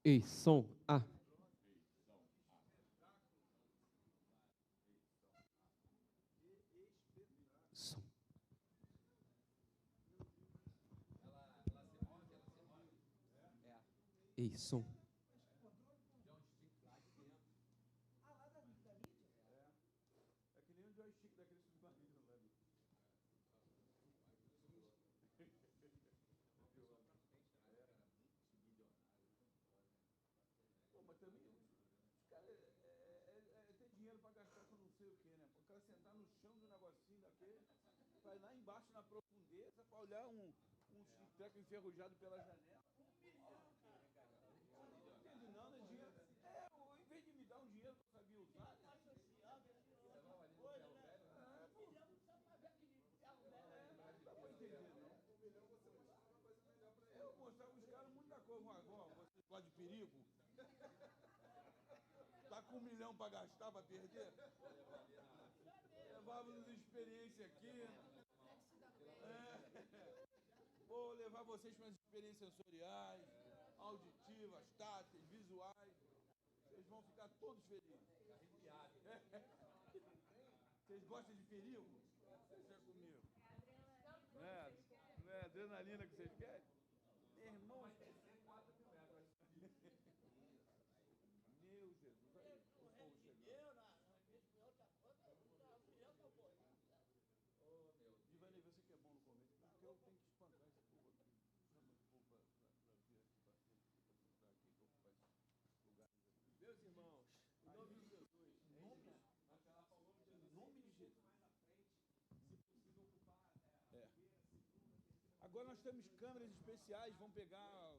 Ei, som. Ah. Som. Ei, som. É que nem um joystick daquele submarino lá. Pô, mas também os caras tem dinheiro pra gastar com não sei o que, né? O cara sentar no chão do negocinho daquele, vai lá embaixo na profundeza pra olhar um treco enferrujado pela janela. Não entende não, né? Dinheiro. Em vez de me dar um dinheiro que eu sabia usar, né? Não dá pra entender, não. Eu mostrava os caras muita coisa. Agora, vocês lá de perigo, tá com 1 milhão pra gastar, pra perder? Levávamos experiência aqui. Vou levar vocês para as experiências sensoriais, auditivas, táteis, visuais. Vocês vão ficar todos felizes. Vocês gostam de perigo? Deixa comigo. Não é adrenalina que vocês querem? Meu irmão. Meu Jesus, aí, o povo chegando. Divanei, você que é bom no começo, porque eu tenho que espantar esse povo aqui. Chama esse povo para vir aqui, para aqui, para ocupar esses lugares aqui. Meus irmãos, em nome de Jesus, Em nome de Jesus. Agora nós temos câmeras especiais, vão pegar.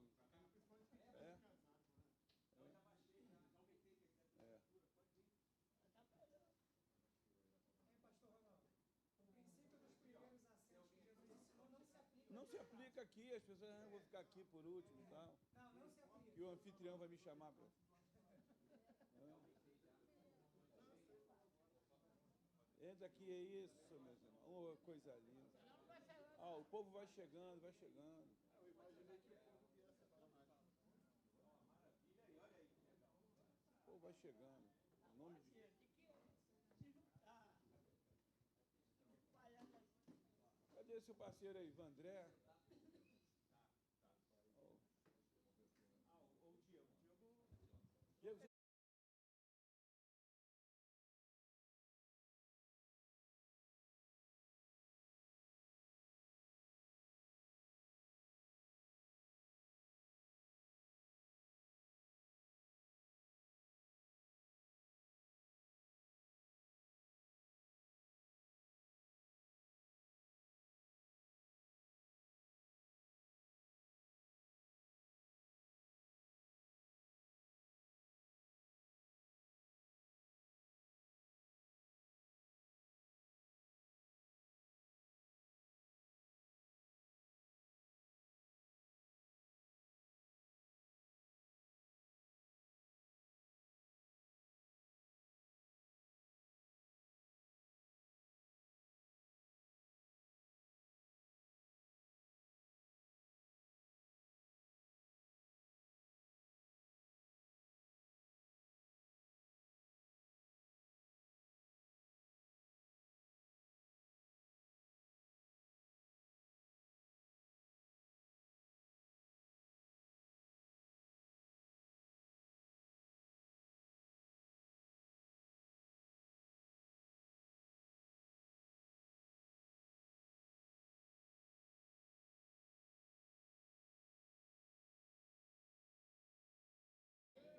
É. Pastor Ronaldo, o princípio dos primeiros acertos que Jesus ensinou não se aplica. Não se aplica aqui, as pessoas vão ficar aqui por último e tal. Não se aplica. E o anfitrião vai me chamar para. Entra aqui, é isso, meus irmãos. Oh, coisa linda. O povo vai chegando, vai chegando. Eu imaginei que o povo viesse para mais. O povo vai chegando. Em nome de Deus. Cadê seu parceiro aí, Vandré? O Diego. Diego,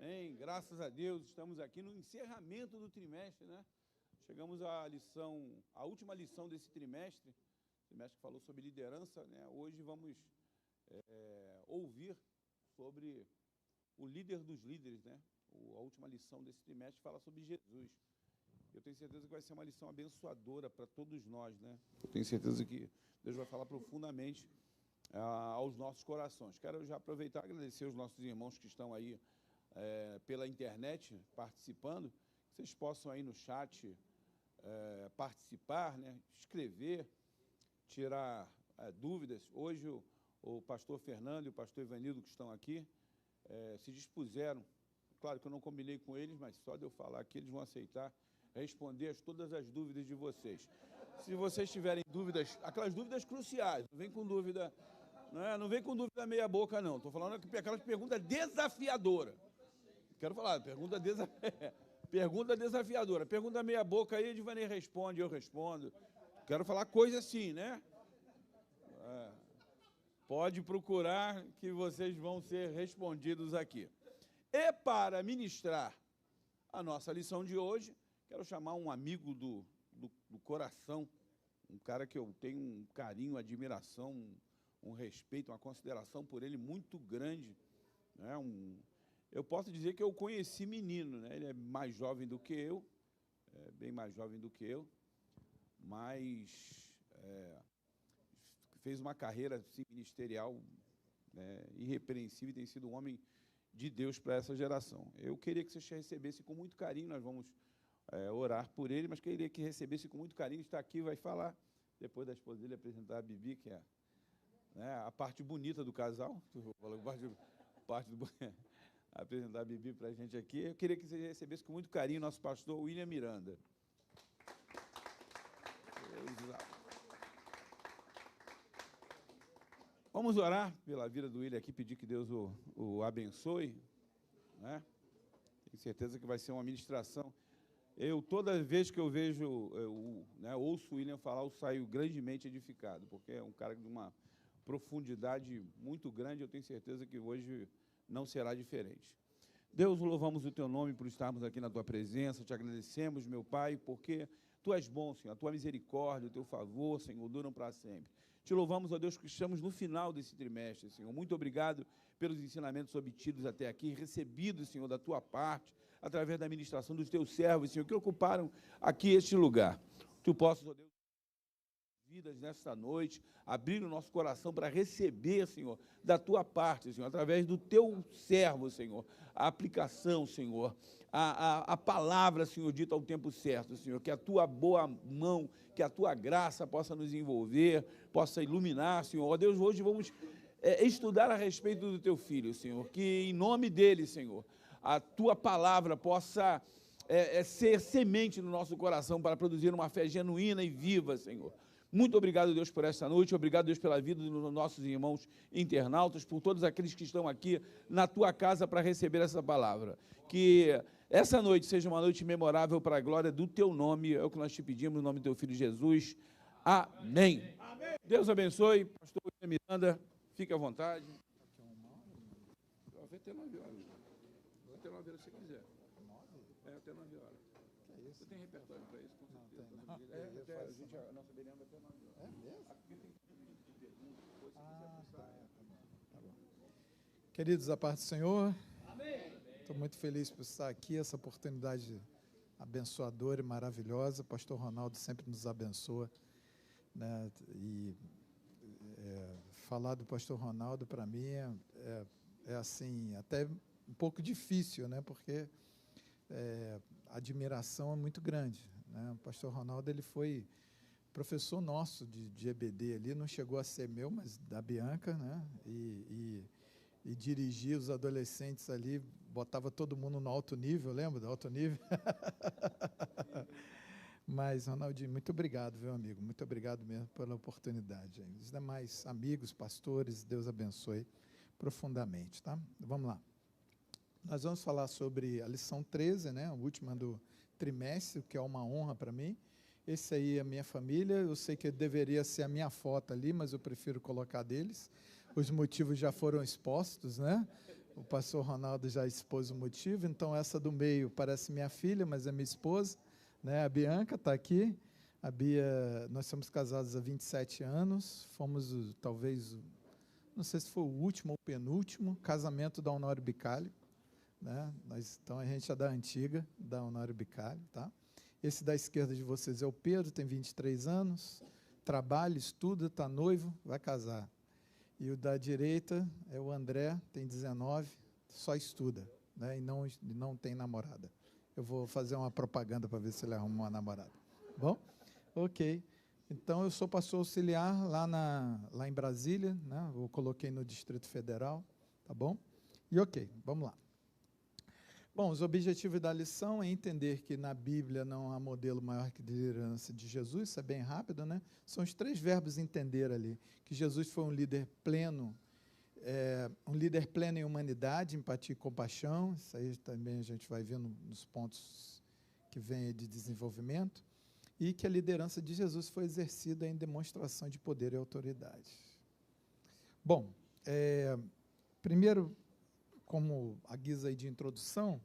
bem, graças a Deus, estamos aqui no encerramento do trimestre, né? Chegamos à lição, a última lição desse trimestre, trimestre que falou sobre liderança, né? Hoje vamos ouvir sobre o líder dos líderes, né? A última lição desse trimestre fala sobre Jesus. Eu tenho certeza que vai ser uma lição abençoadora para todos nós, né? Tenho certeza que Deus vai falar profundamente aos nossos corações. Quero já aproveitar e agradecer aos nossos irmãos que estão aí pela internet participando, que vocês possam aí no chat participar, né? Escrever, tirar dúvidas. Hoje o pastor Fernando e o pastor Ivanildo que estão aqui se dispuseram, claro que eu não combinei com eles, mas só de eu falar aqui, eles vão aceitar responder todas as dúvidas de vocês. Se vocês tiverem dúvidas, aquelas dúvidas cruciais, não vem com dúvida, não vem com dúvida meia boca, não. Estou falando aquelas perguntas desafiadoras. Quero falar, pergunta desafiadora. Pergunta meia boca aí, Edvanei responde, eu respondo. Quero falar coisa assim, né? Pode procurar que vocês vão ser respondidos aqui. E para ministrar a nossa lição de hoje, quero chamar um amigo do coração, um cara que eu tenho um carinho, admiração, um respeito, uma consideração por ele muito grande, né? Eu posso dizer que eu conheci menino, né? Ele é mais jovem do que eu, bem mais jovem do que eu, mas fez uma carreira assim, ministerial irrepreensível e tem sido um homem de Deus para essa geração. Eu queria que você recebesse com muito carinho, nós vamos orar por ele, mas queria que recebesse com muito carinho, está aqui, vai falar, depois da esposa dele apresentar a Bibi, que é a parte bonita do casal, apresentar a Bibi para a gente aqui. Eu queria que você recebesse com muito carinho nosso pastor William Miranda. Vamos orar pela vida do William aqui, pedir que Deus o abençoe, né? Tenho certeza que vai ser uma ministração. Toda vez que eu vejo, ouço o William falar, eu saio grandemente edificado, porque é um cara de uma profundidade muito grande, eu tenho certeza que hoje não será diferente. Deus, louvamos o Teu nome por estarmos aqui na Tua presença, te agradecemos, meu Pai, porque Tu és bom, Senhor, a Tua misericórdia, o Teu favor, Senhor, duram para sempre. Te louvamos, ó Deus, que estamos no final desse trimestre, Senhor. Muito obrigado pelos ensinamentos obtidos até aqui, recebidos, Senhor, da Tua parte, através da ministração dos Teus servos, Senhor, que ocuparam aqui este lugar. Tu possas, ó Deus, vidas nesta noite, abrir o nosso coração para receber, Senhor, da Tua parte, Senhor, através do Teu servo, Senhor, a aplicação, Senhor, a palavra, Senhor, dita ao tempo certo, Senhor, que a Tua boa mão, que a Tua graça possa nos envolver, possa iluminar, Senhor. Ó Deus, hoje vamos estudar a respeito do Teu Filho, Senhor, que em nome dele, Senhor, a Tua palavra possa ser semente no nosso coração para produzir uma fé genuína e viva, Senhor. Muito obrigado, Deus, por esta noite, obrigado, Deus, pela vida dos nossos irmãos internautas, por todos aqueles que estão aqui na Tua casa para receber essa palavra. Que essa noite seja uma noite memorável para a glória do Teu nome, é o que nós te pedimos, no nome do Teu Filho Jesus. Amém. Amém. Deus abençoe, pastor William Miranda, fique à vontade. Até 9 horas. Até 9 horas, se quiser. Até 9 horas. Que é isso? Você tem repertório para isso? Com certeza. Não, a nossa Belém vai até 9 horas. É mesmo? Aqui tem perguntas, coisas que você tá bom. Queridos, a paz do Senhor. Amém. Estou muito feliz por estar aqui, essa oportunidade abençoadora e maravilhosa. O pastor Ronaldo sempre nos abençoa, né? E falar do pastor Ronaldo, para mim, é assim, até um pouco difícil, né? Porque a admiração é muito grande, né? O pastor Ronaldo, ele foi professor nosso de EBD ali, não chegou a ser meu, mas da Bianca, né? E dirigia os adolescentes ali, botava todo mundo no alto nível, lembra do alto nível? Mas, Ronaldinho, muito obrigado, meu amigo, muito obrigado mesmo pela oportunidade. Os demais amigos, pastores, Deus abençoe profundamente, tá? Vamos lá. Nós vamos falar sobre a lição 13, né, a última do trimestre, que é uma honra para mim. Esse aí é a minha família, eu sei que deveria ser a minha foto ali, mas eu prefiro colocar deles. Os motivos já foram expostos, né? O pastor Ronaldo já expôs o motivo, então essa do meio parece minha filha, mas é minha esposa, né? A Bianca está aqui. A Bia, nós somos casados há 27 anos, fomos talvez, não sei se foi o último ou penúltimo, casamento da Honório Bicalho, né? Então a gente é da antiga, da Honório Bicalho, tá? Esse da esquerda de vocês é o Pedro, tem 23 anos, trabalha, estuda, está noivo, vai casar. E o da direita é o André, tem 19, só estuda, né? E não tem namorada. Eu vou fazer uma propaganda para ver se ele arruma uma namorada. Bom? Ok. Então, eu sou pastor auxiliar lá em Brasília, né? Eu coloquei no Distrito Federal, tá bom? E ok, vamos lá. Bom, os objetivos da lição é entender que na Bíblia não há modelo maior que a liderança de Jesus, isso é bem rápido, né? São os 3 verbos entender ali, que Jesus foi um líder pleno em humanidade, empatia e compaixão, isso aí também a gente vai ver nos pontos que vem de desenvolvimento, e que a liderança de Jesus foi exercida em demonstração de poder e autoridade. Bom, primeiro, como a guisa aí de introdução,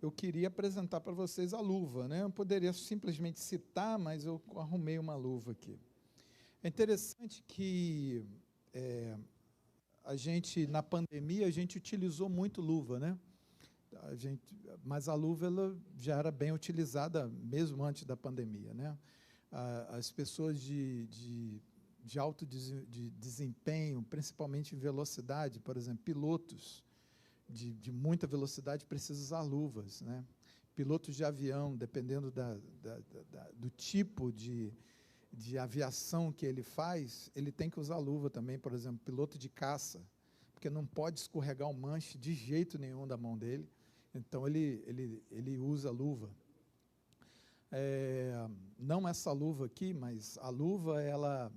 eu queria apresentar para vocês a luva, né? Eu poderia simplesmente citar, mas eu arrumei uma luva aqui. É interessante que a gente, na pandemia, a gente utilizou muito luva, né? Mas a luva ela já era bem utilizada mesmo antes da pandemia, né? As pessoas de alto desempenho, principalmente em velocidade, por exemplo, pilotos de muita velocidade precisam usar luvas, né? Pilotos de avião, dependendo do tipo de aviação que ele faz, ele tem que usar luva também, por exemplo, piloto de caça, porque não pode escorregar um manche de jeito nenhum da mão dele, então ele usa luva. Não essa luva aqui, mas a luva, ela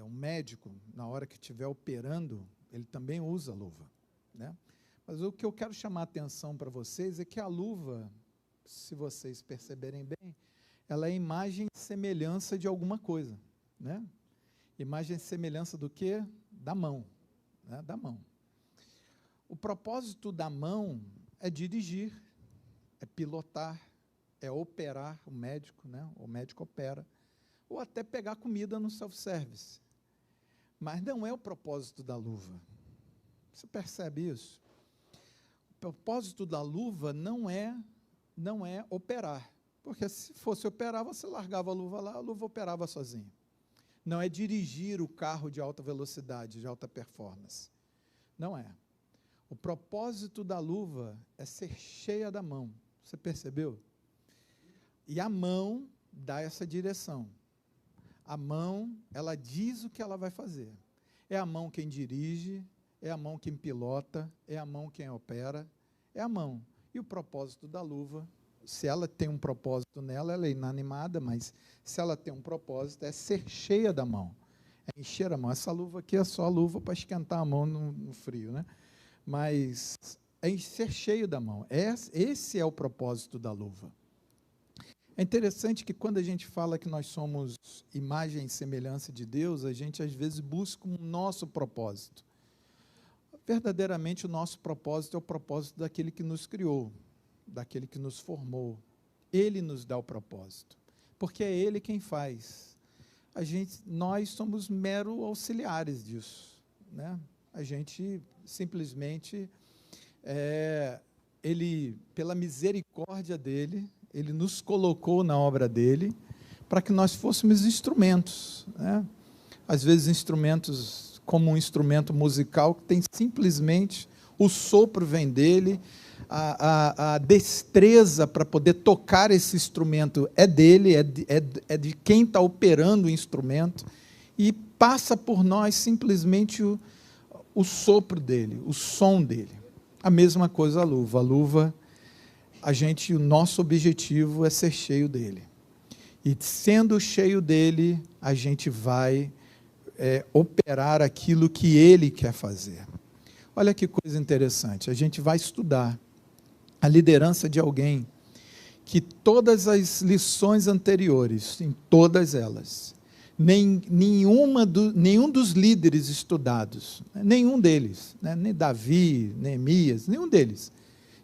um médico, na hora que estiver operando, ele também usa luva, né? Mas o que eu quero chamar a atenção para vocês é que a luva, se vocês perceberem bem, ela é imagem e semelhança de alguma coisa, né? Imagem e semelhança do quê? Da mão, né? Da mão. O propósito da mão é dirigir, é pilotar, é operar, o médico, né? O médico opera, ou até pegar comida no self-service. Mas não é o propósito da luva. Você percebe isso? O propósito da luva não é operar. Porque se fosse operar, você largava a luva lá, a luva operava sozinha. Não é dirigir o carro de alta velocidade, de alta performance. Não é. O propósito da luva é ser cheia da mão. Você percebeu? E a mão dá essa direção. A mão, ela diz o que ela vai fazer. É a mão quem dirige, é a mão quem pilota, é a mão quem opera, é a mão. E o propósito da luva, se ela tem um propósito nela, ela é inanimada, mas se ela tem um propósito, é ser cheia da mão. É encher a mão. Essa luva aqui é só a luva para esquentar a mão no frio, né? Mas é ser cheio da mão. Esse é o propósito da luva. É interessante que quando a gente fala que nós somos imagem e semelhança de Deus, a gente às vezes busca um nosso propósito. Verdadeiramente o nosso propósito é o propósito daquele que nos criou, daquele que nos formou. Ele nos dá o propósito, porque é Ele quem faz. Nós somos mero auxiliares disso, né? A gente simplesmente, Ele, pela misericórdia dEle, Ele nos colocou na obra dEle para que nós fôssemos instrumentos, né? Às vezes instrumentos como um instrumento musical que tem simplesmente o sopro vem dEle, a destreza para poder tocar esse instrumento é dEle, é de quem está operando o instrumento, e passa por nós simplesmente o sopro dEle, o som dEle. A mesma coisa a luva. A luva, o nosso objetivo é ser cheio dEle. E sendo cheio dEle, a gente vai operar aquilo que Ele quer fazer. Olha que coisa interessante, a gente vai estudar a liderança de alguém que todas as lições anteriores, em todas elas, nenhum dos líderes estudados, nenhum deles, né, nem Davi, Neemias, nenhum deles,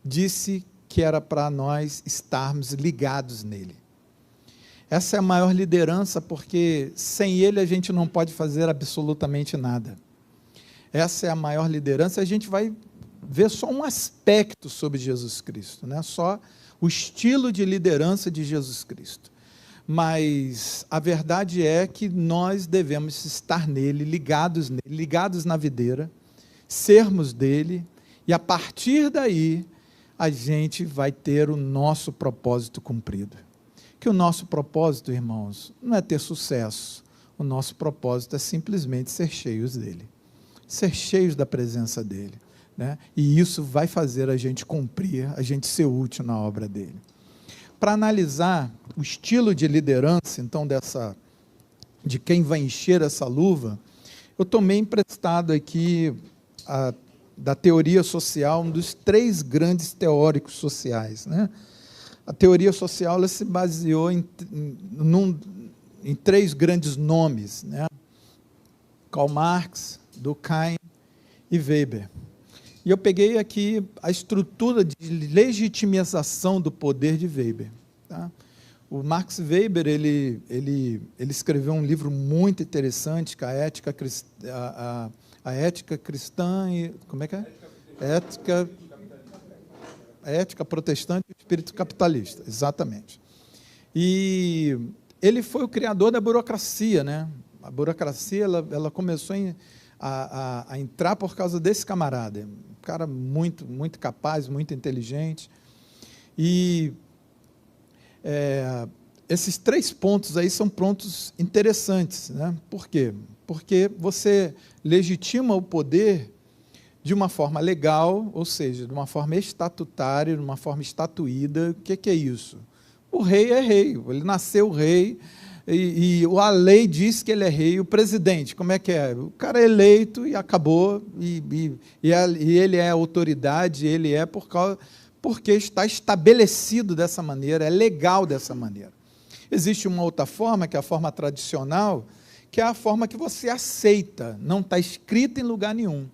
disse que era para nós estarmos ligados nele. Essa é a maior liderança, porque sem ele a gente não pode fazer absolutamente nada. Essa é a maior liderança. A gente vai ver só um aspecto sobre Jesus Cristo, né? Só o estilo de liderança de Jesus Cristo. Mas a verdade é que nós devemos estar nele, ligados na videira, sermos dele, e a partir daí a gente vai ter o nosso propósito cumprido. Que o nosso propósito, irmãos, não é ter sucesso, o nosso propósito é simplesmente ser cheios dele. ser cheios da presença dele, né? E isso vai fazer a gente cumprir, a gente ser útil na obra dele. Para analisar o estilo de liderança, então, de quem vai encher essa luva, eu tomei emprestado aqui da teoria social, um dos 3 grandes teóricos sociais, né? A teoria social ela se baseou em 3 grandes nomes, né? Karl Marx, Durkheim e Weber. E eu peguei aqui a estrutura de legitimização do poder de Weber. Tá? O Max Weber ele escreveu um livro muito interessante, que é a ética cristã e como é que é? A ética protestante e o espírito capitalista, exatamente. E ele foi o criador da burocracia, né? A burocracia ela começou a entrar por causa desse camarada, um cara muito, muito capaz, muito inteligente. E esses 3 pontos aí são pontos interessantes, né? Por quê? Porque você legitima o poder de uma forma legal, ou seja, de uma forma estatutária, de uma forma estatuída. O que é isso? O rei é rei, ele nasceu rei, e a lei diz que ele é rei. O presidente, como é que é? O cara é eleito e acabou, e ele é autoridade, ele é porque está estabelecido dessa maneira, é legal dessa maneira. Existe uma outra forma, que é a forma tradicional, que é a forma que você aceita, não está escrita em lugar nenhum.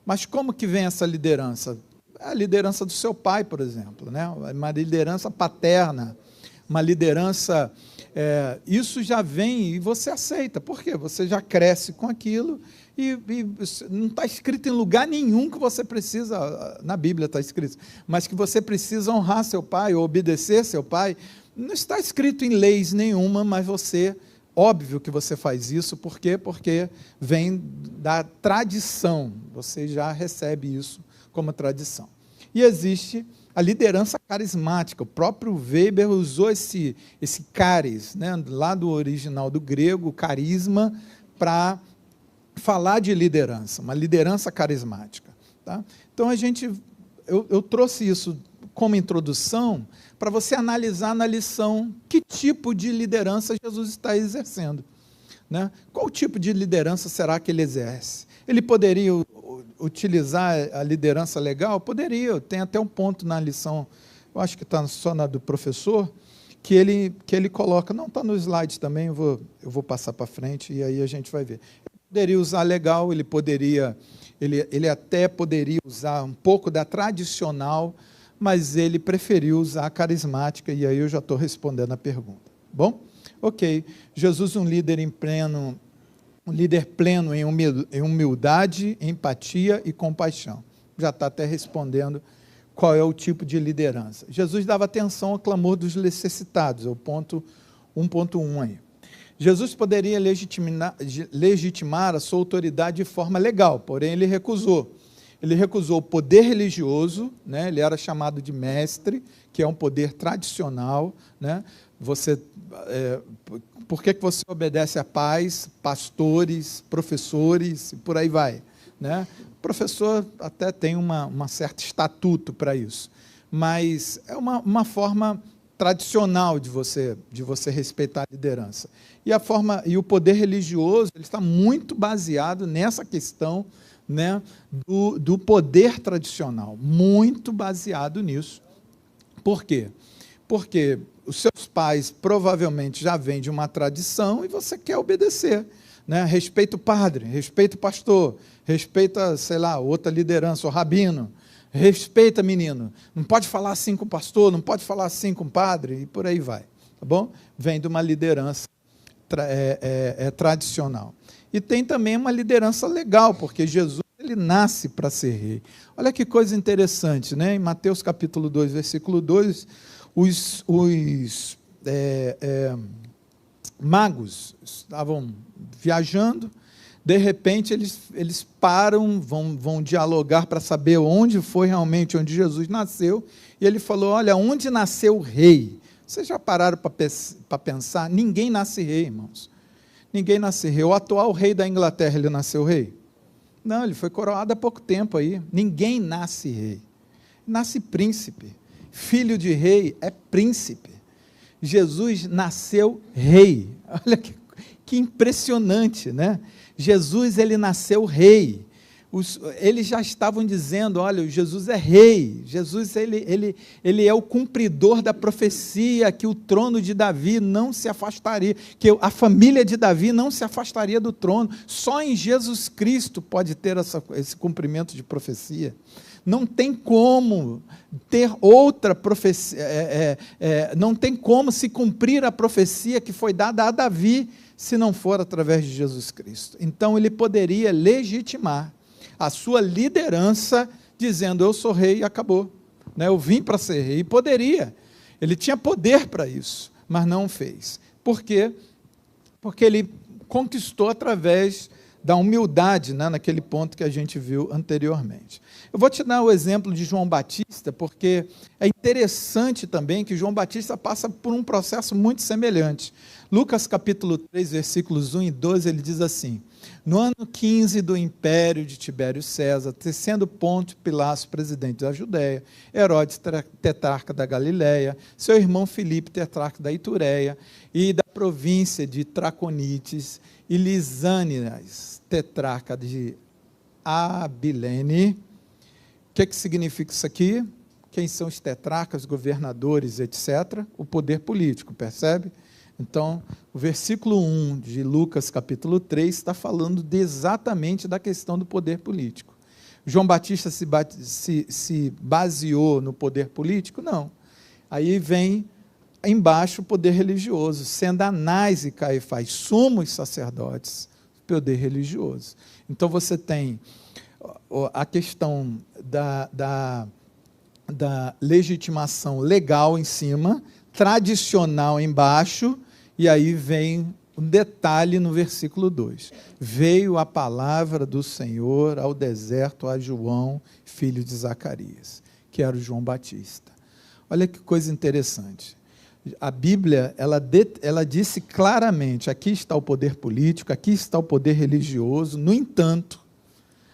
Mas como que vem essa liderança? A liderança do seu pai, por exemplo, né? Uma liderança paterna, uma liderança... isso já vem e você aceita. Por quê? Você já cresce com aquilo e não está escrito em lugar nenhum que você precisa, na Bíblia está escrito, mas que você precisa honrar seu pai ou obedecer seu pai. Não está escrito em leis nenhuma, mas você... Óbvio que você faz isso, por quê? Porque vem da tradição, você já recebe isso como tradição. E existe a liderança carismática, o próprio Weber usou esse caris, né, lá do original do grego, carisma, para falar de liderança, uma liderança carismática. Tá? Então, eu trouxe isso como introdução para você analisar na lição que tipo de liderança Jesus está exercendo, né? Qual tipo de liderança será que ele exerce? Ele poderia utilizar a liderança legal? Poderia, tem até um ponto na lição, eu acho que está só na do professor, que ele coloca, não está no slide também, eu vou passar para frente e aí a gente vai ver. Ele poderia usar legal, ele até poderia usar um pouco da tradicional, mas ele preferiu usar a carismática, e aí eu já estou respondendo a pergunta. Bom? Ok. Jesus, um líder pleno em humildade, empatia e compaixão. Já está até respondendo qual é o tipo de liderança. Jesus dava atenção ao clamor dos necessitados, é o ponto 1.1 aí. Jesus poderia legitimar a sua autoridade de forma legal, porém ele recusou. Ele recusou o poder religioso, né? Ele era chamado de mestre, que é um poder tradicional, né? Por que você obedece a pais, pastores, professores, e por aí vai, né? O professor até tem uma certa estatuto para isso, mas é uma forma tradicional de você respeitar a liderança. E o poder religioso ele está muito baseado nessa questão, né, do poder tradicional, muito baseado nisso. Por quê? Porque os seus pais provavelmente já vêm de uma tradição e você quer obedecer, né? Respeita o padre, respeita o pastor, respeita, sei lá, outra liderança, o rabino, respeita menino, não pode falar assim com o pastor, não pode falar assim com o padre, e por aí vai, tá bom? Vem de uma liderança tradicional. E tem também uma liderança legal, porque Jesus ele nasce para ser rei. Olha que coisa interessante, né? Em Mateus capítulo 2, versículo 2, os magos estavam viajando, de repente eles param, vão dialogar para saber onde foi realmente onde Jesus nasceu, e ele falou, olha, onde nasceu o rei? Vocês já pararam para pensar? Ninguém nasce rei, irmãos. Ninguém nasce rei. O atual rei da Inglaterra, ele nasceu rei? Não, ele foi coroado há pouco tempo aí. Ninguém nasce rei. Nasce príncipe. Filho de rei é príncipe. Jesus nasceu rei. Olha que impressionante, né? Jesus, ele nasceu rei. Eles já estavam dizendo, olha, Jesus é rei. Jesus, ele é o cumpridor da profecia que o trono de Davi não se afastaria, que a família de Davi não se afastaria do trono. Só em Jesus Cristo pode ter esse cumprimento de profecia. Não tem como ter outra profecia, não tem como se cumprir a profecia que foi dada a Davi, se não for através de Jesus Cristo. Então, ele poderia legitimar a sua liderança, dizendo, eu sou rei e acabou. Né? Eu vim para ser rei, e poderia. Ele tinha poder para isso, mas não fez. Por quê? Porque ele conquistou através da humildade, né, naquele ponto que a gente viu anteriormente. Eu vou te dar o exemplo de João Batista, porque é interessante também que João Batista passa por um processo muito semelhante. Lucas capítulo 3, versículos 1 e 12, ele diz assim, no ano 15 do império de Tibério César, sendo Pôncio Pilatos presidente da Judéia, Herodes tetrarca da Galiléia, seu irmão Filipe tetrarca da Itureia e da província de Traconites, e Lisânias, tetrarca de Abilene. O que significa isso aqui? Quem são os tetrarcas, governadores, etc.? O poder político, percebe? Então, o versículo 1 de Lucas, capítulo 3, está falando exatamente da questão do poder político. João Batista se baseou no poder político? Não. Aí vem embaixo o poder religioso, sendo Anás e Caifás sumos sacerdotes, poder religioso. Então, você tem a questão da legitimação legal em cima, tradicional embaixo, e aí vem um detalhe no versículo 2. Veio a palavra do Senhor ao deserto a João, filho de Zacarias, que era o João Batista. Olha que coisa interessante. A Bíblia, ela disse claramente, aqui está o poder político, aqui está o poder religioso, no entanto,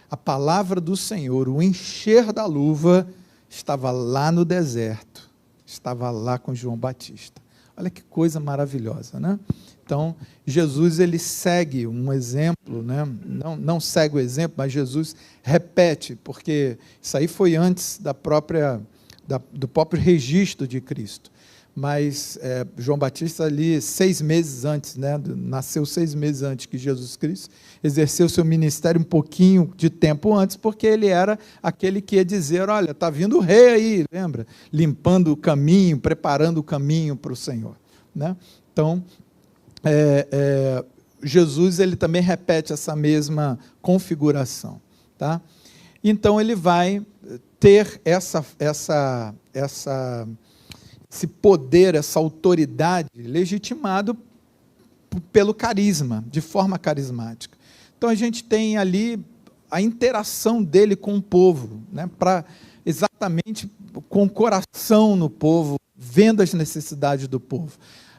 a palavra do Senhor, o encher da luva, estava lá no deserto, estava lá com João Batista. Olha que coisa maravilhosa, né? Então, Jesus, ele segue um exemplo, né? Não segue o exemplo, mas Jesus repete, porque isso aí foi antes do próprio registro de Cristo. Mas João Batista ali 6 meses antes, né, nasceu 6 meses antes que Jesus Cristo, exerceu seu ministério um pouquinho de tempo antes, porque ele era aquele que ia dizer, olha, está vindo o rei aí, lembra? Limpando o caminho, preparando o caminho para o Senhor. Né? Então, Jesus, ele também repete essa mesma configuração. Tá? Então, ele vai ter esse poder, essa autoridade legitimado pelo carisma, de forma carismática. Então, a gente tem ali a interação dele com o povo, né, exatamente com o coração no povo, vendo as necessidades do povo.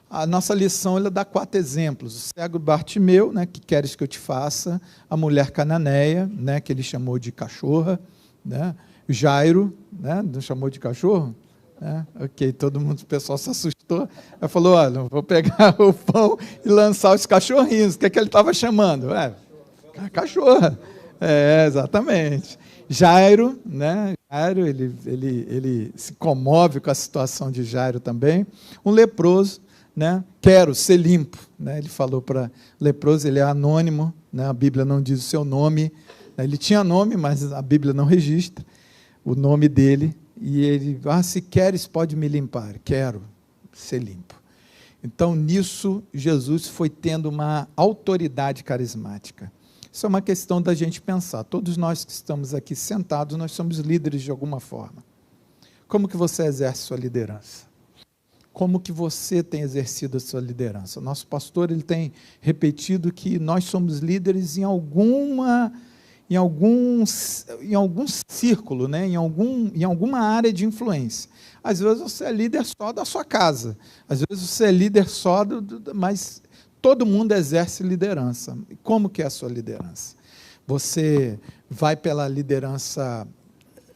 A nossa lição, ela dá 4 exemplos. O cego Bartimeu, né, que queres que eu te faça, a mulher cananeia, né, que ele chamou de cachorra, né, Jairo, né, não chamou de cachorro? Ok, todo mundo, o pessoal se assustou. Ela falou, olha, vou pegar o pão e lançar os cachorrinhos. O que ele estava chamando? Cachorra. Exatamente. Jairo, né? Jairo, ele se comove com a situação de Jairo também. Um leproso, né? Quero ser limpo. Né? Ele falou para leproso, ele é anônimo, né? A Bíblia não diz o seu nome. Ele tinha nome, mas a Bíblia não registra o nome dele. E ele, se queres, pode me limpar. Quero ser limpo. Então, nisso, Jesus foi tendo uma autoridade carismática. Isso é uma questão da gente pensar. Todos nós que estamos aqui sentados, nós somos líderes de alguma forma. Como que você exerce sua liderança? Como que você tem exercido a sua liderança? O nosso pastor, ele tem repetido que nós somos líderes em algum círculo, né? em alguma área de influência. Às vezes você é líder só da sua casa, às vezes você é líder só mas todo mundo exerce liderança. Como que é a sua liderança? Você vai pela liderança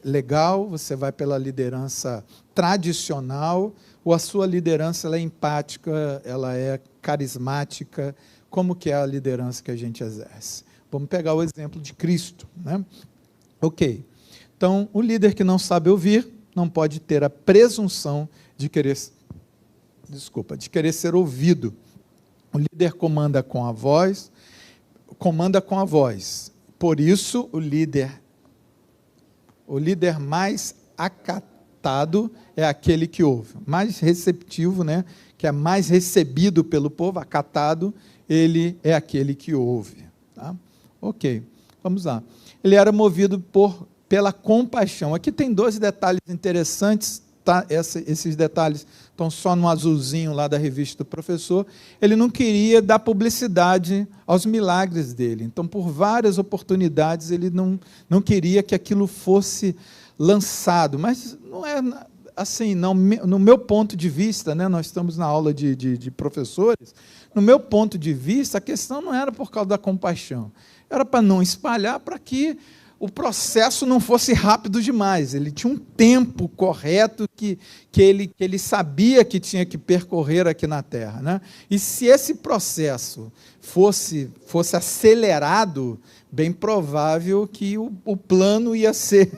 legal, você vai pela liderança tradicional, ou a sua liderança ela é empática, ela é carismática, como que é a liderança que a gente exerce? Vamos pegar o exemplo de Cristo, né? Ok. Então, o líder que não sabe ouvir não pode ter a presunção de querer ser ouvido. O líder comanda com a voz. Por isso, o líder mais acatado é aquele que ouve. Mais receptivo, né? Que é mais recebido pelo povo, acatado, ele é aquele que ouve. Tá? Ok, vamos lá. Ele era movido pela compaixão. Aqui tem 2 detalhes interessantes, tá? Esses detalhes estão só no azulzinho lá da revista do professor. Ele não queria dar publicidade aos milagres dele. Então, por várias oportunidades, ele não queria que aquilo fosse lançado. Mas não é assim, não, no meu ponto de vista, né, nós estamos na aula de professores, no meu ponto de vista, a questão não era por causa da compaixão. Era para não espalhar, para que o processo não fosse rápido demais. Ele tinha um tempo correto que ele sabia que tinha que percorrer aqui na Terra, né? E se esse processo fosse acelerado, bem provável que o plano ia ser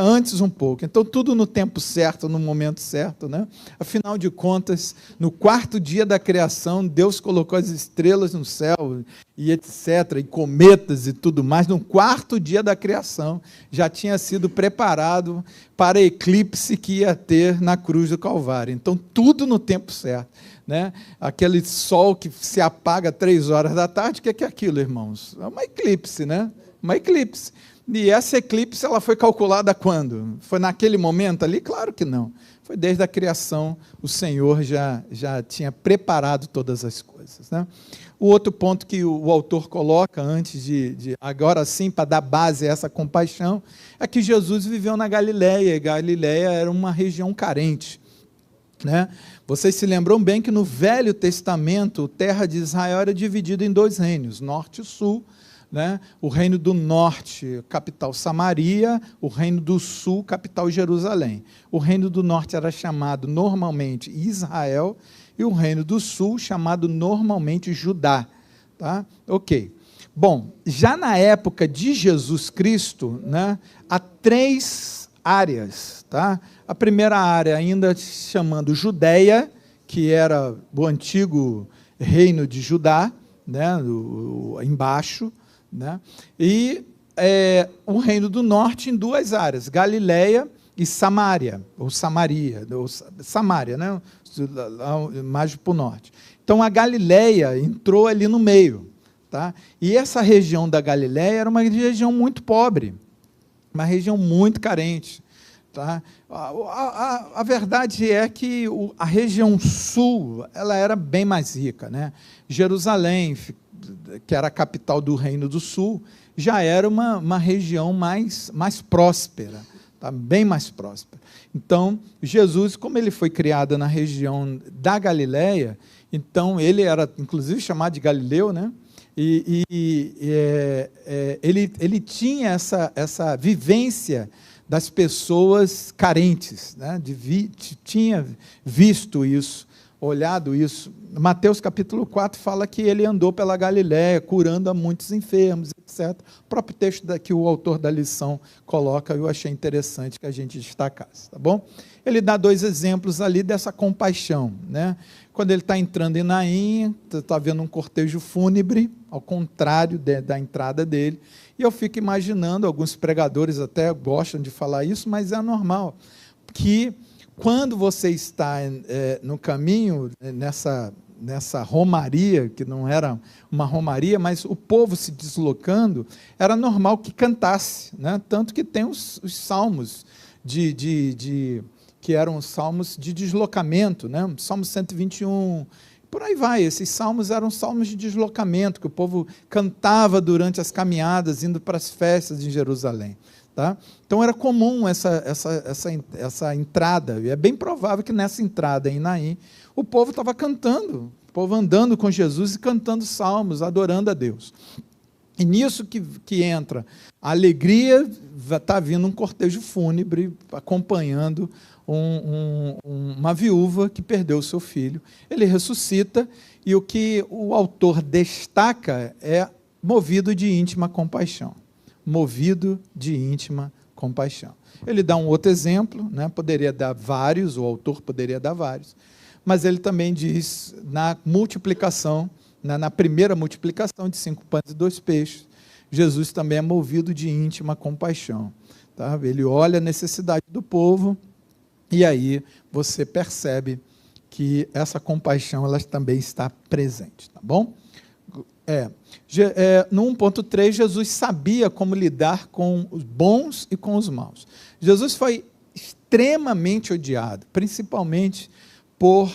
antes um pouco. Então, tudo no tempo certo, no momento certo, né? Afinal de contas, no 4º dia da criação, Deus colocou as estrelas no céu, e etc., e cometas e tudo mais. No 4º dia da criação, já tinha sido preparado para a eclipse que ia ter na cruz do Calvário. Então, tudo no tempo certo, né? Aquele sol que se apaga 3 horas da tarde, o que é aquilo, irmãos? É uma eclipse, né? Uma eclipse. E essa eclipse, ela foi calculada quando? Foi naquele momento ali? Claro que não. Foi desde a criação, o Senhor já tinha preparado todas as coisas, né? O outro ponto que o autor coloca, antes agora sim, para dar base a essa compaixão, é que Jesus viveu na Galileia, e Galileia era uma região carente, né? Vocês se lembram bem que no Velho Testamento, a terra de Israel era dividida em 2 reinos, norte e sul, né? O reino do norte, capital Samaria, o reino do sul, capital Jerusalém. O reino do norte era chamado normalmente Israel, e o reino do sul chamado normalmente Judá. Tá? Ok. Bom, já na época de Jesus Cristo, né, há 3 áreas. Tá? A primeira área ainda se chamando Judéia, que era o antigo reino de Judá, né, embaixo, né? E o reino do norte em 2 áreas, Galileia e Samaria, ou Samaria, Samária, né? Mais para o norte. Então, a Galileia entrou ali no meio. Tá? E essa região da Galileia era uma região muito pobre, uma região muito carente. Tá? A verdade é que a região sul ela era bem mais rica, né? Jerusalém, que era a capital do Reino do Sul, já era uma região mais próspera, tá? Bem mais próspera. Então, Jesus, como ele foi criado na região da Galileia, então ele era, inclusive, chamado de Galileu, né? Ele tinha essa vivência das pessoas carentes, né? Tinha visto isso, olhado isso. Mateus capítulo 4 fala que ele andou pela Galiléia, curando a muitos enfermos, etc. O próprio texto que o autor da lição coloca, eu achei interessante que a gente destacasse, tá bom? Ele dá 2 exemplos ali dessa compaixão, né? Quando ele está entrando em Naim, está vendo um cortejo fúnebre, ao contrário da entrada dele, e eu fico imaginando, alguns pregadores até gostam de falar isso, mas é normal, que quando você está no caminho, nessa romaria, que não era uma romaria, mas o povo se deslocando, era normal que cantasse, né? Tanto que tem os salmos que eram os salmos de deslocamento, né? Salmo 121, por aí vai. Esses salmos eram salmos de deslocamento, que o povo cantava durante as caminhadas, indo para as festas em Jerusalém. Tá? Então era comum essa entrada, e é bem provável que nessa entrada em Naim, o povo estava cantando, o povo andando com Jesus e cantando salmos, adorando a Deus. E nisso que entra a alegria, está vindo um cortejo fúnebre acompanhando uma viúva que perdeu o seu filho. Ele ressuscita, e o que o autor destaca é movido de íntima compaixão. Movido de íntima compaixão. Ele dá um outro exemplo, né? Poderia dar vários, o autor poderia dar vários, mas ele também diz, na multiplicação, na primeira multiplicação de 5 pães e 2 peixes, Jesus também é movido de íntima compaixão. Tá? Ele olha a necessidade do povo, e aí você percebe que essa compaixão ela também está presente. Tá bom? No 1.3, Jesus sabia como lidar com os bons e com os maus. Jesus foi extremamente odiado, principalmente por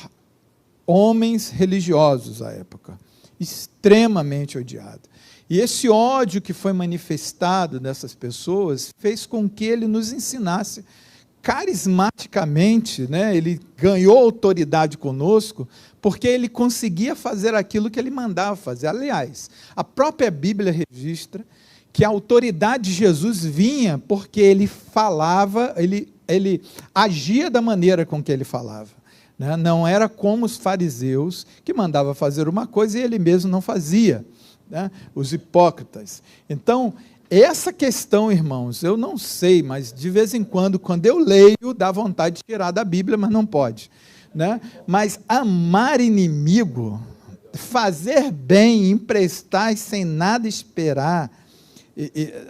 homens religiosos à época. Extremamente odiado. E esse ódio que foi manifestado nessas pessoas fez com que ele nos ensinasse carismaticamente, né? Ele ganhou autoridade conosco, porque ele conseguia fazer aquilo que ele mandava fazer. Aliás, a própria Bíblia registra que a autoridade de Jesus vinha porque ele falava, ele agia da maneira com que ele falava. Né? Não era como os fariseus, que mandava fazer uma coisa e ele mesmo não fazia. Né? Os hipócritas. Então, essa questão, irmãos, eu não sei, mas de vez em quando eu leio, dá vontade de tirar da Bíblia, mas não pode. Né? Mas amar inimigo, fazer bem, emprestar sem nada esperar,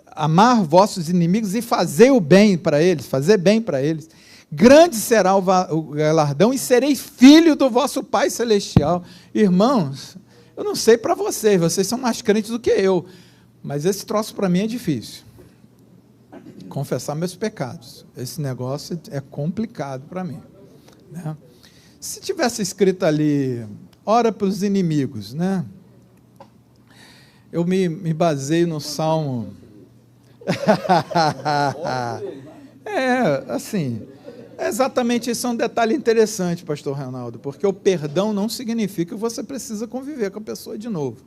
amar vossos inimigos e fazer o bem para eles, fazer bem para eles, grande será o galardão e sereis filho do vosso Pai Celestial. Irmãos, eu não sei para vocês são mais crentes do que eu, mas esse troço para mim é difícil. Confessar meus pecados. Esse negócio é complicado para mim. Né? Se tivesse escrito ali, ora para os inimigos, né? Eu me baseio no Salmo. Assim, exatamente isso é um detalhe interessante, pastor Reinaldo, porque o perdão não significa que você precisa conviver com a pessoa de novo.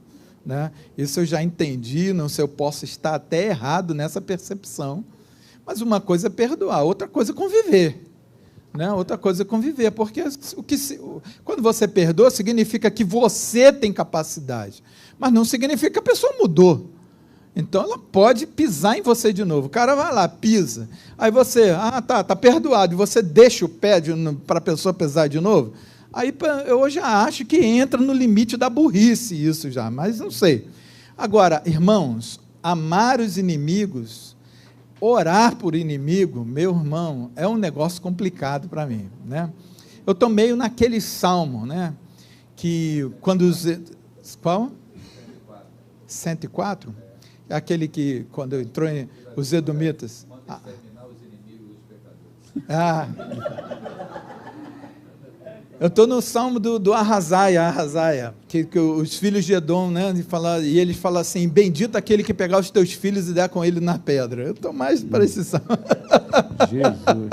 Né? Isso eu já entendi, não sei, eu posso estar até errado nessa percepção, mas uma coisa é perdoar, outra coisa é conviver. Né? Outra coisa é conviver, porque quando você perdoa, significa que você tem capacidade, mas não significa que a pessoa mudou. Então, ela pode pisar em você de novo. O cara vai lá, pisa, aí você, tá perdoado, e você deixa o pé para a pessoa pisar de novo. Aí eu já acho que entra no limite da burrice isso já, mas não sei. Agora, irmãos, amar os inimigos, orar por inimigo, meu irmão, é um negócio complicado para mim. Né? Eu estou meio naquele salmo, né? Que quando qual? 104? É aquele que, quando entrou em os edomitas... exterminar os inimigos dos pecadores. Eu estou no salmo do Arrasaia, que os filhos de Edom, né, e ele fala assim, bendito aquele que pegar os teus filhos e der com ele na pedra. Eu estou mais para esse salmo. Jesus.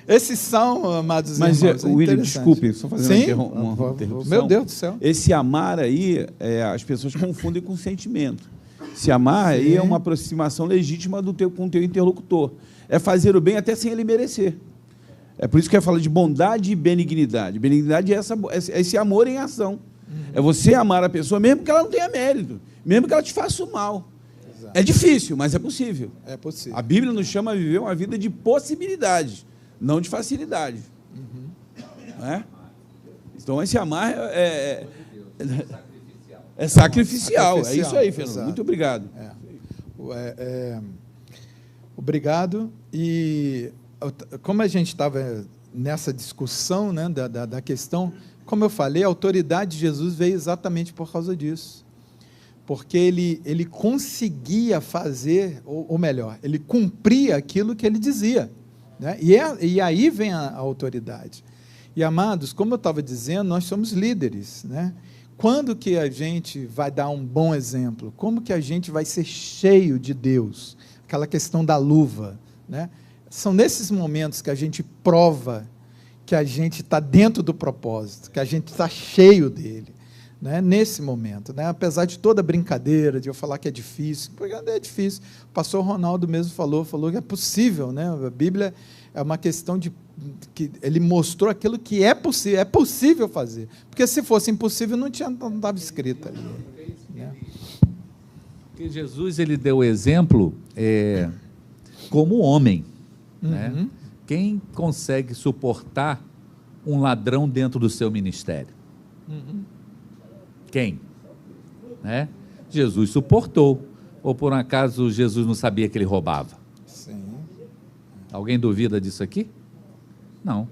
Esse salmo, amados irmãos, mas, William, desculpe, só fazendo uma interrupção. Meu Deus do céu. Esse amar aí, as pessoas confundem com sentimento. Se amar aí é uma aproximação legítima com o teu interlocutor. É fazer o bem até sem ele merecer. É por isso que eu falo de bondade e benignidade. Benignidade é esse amor em ação. É você amar a pessoa, mesmo que ela não tenha mérito, mesmo que ela te faça o mal. Exato. É difícil, mas é possível. É possível. A Bíblia nos chama a viver uma vida de possibilidades, não de facilidade. Não é? Então, esse amar é sacrificial. É isso aí, Fernando. Exato. Muito obrigado. Obrigado. E como a gente estava nessa discussão, né, da questão, como eu falei, a autoridade de Jesus veio exatamente por causa disso. Porque ele conseguia fazer, ou melhor, ele cumpria aquilo que ele dizia. Né? E aí vem a autoridade. E, amados, como eu estava dizendo, nós somos líderes. Né? Quando que a gente vai dar um bom exemplo? Como que a gente vai ser cheio de Deus? Aquela questão da luva. Né? São nesses momentos que a gente prova que a gente está dentro do propósito, que a gente está cheio dele. né, nesse momento, né, apesar de toda a brincadeira, de eu falar que é difícil, porque é difícil. O pastor Ronaldo mesmo falou que é possível, né, a Bíblia é uma questão de que ele mostrou aquilo que é possível fazer, porque se fosse impossível não estava escrito ali, né? Porque Jesus ele deu o exemplo como homem, né? Quem consegue suportar um ladrão dentro do seu ministério? Quem? Né? Jesus suportou. Ou por um acaso Jesus não sabia que ele roubava? Sim. Alguém duvida disso aqui? Não.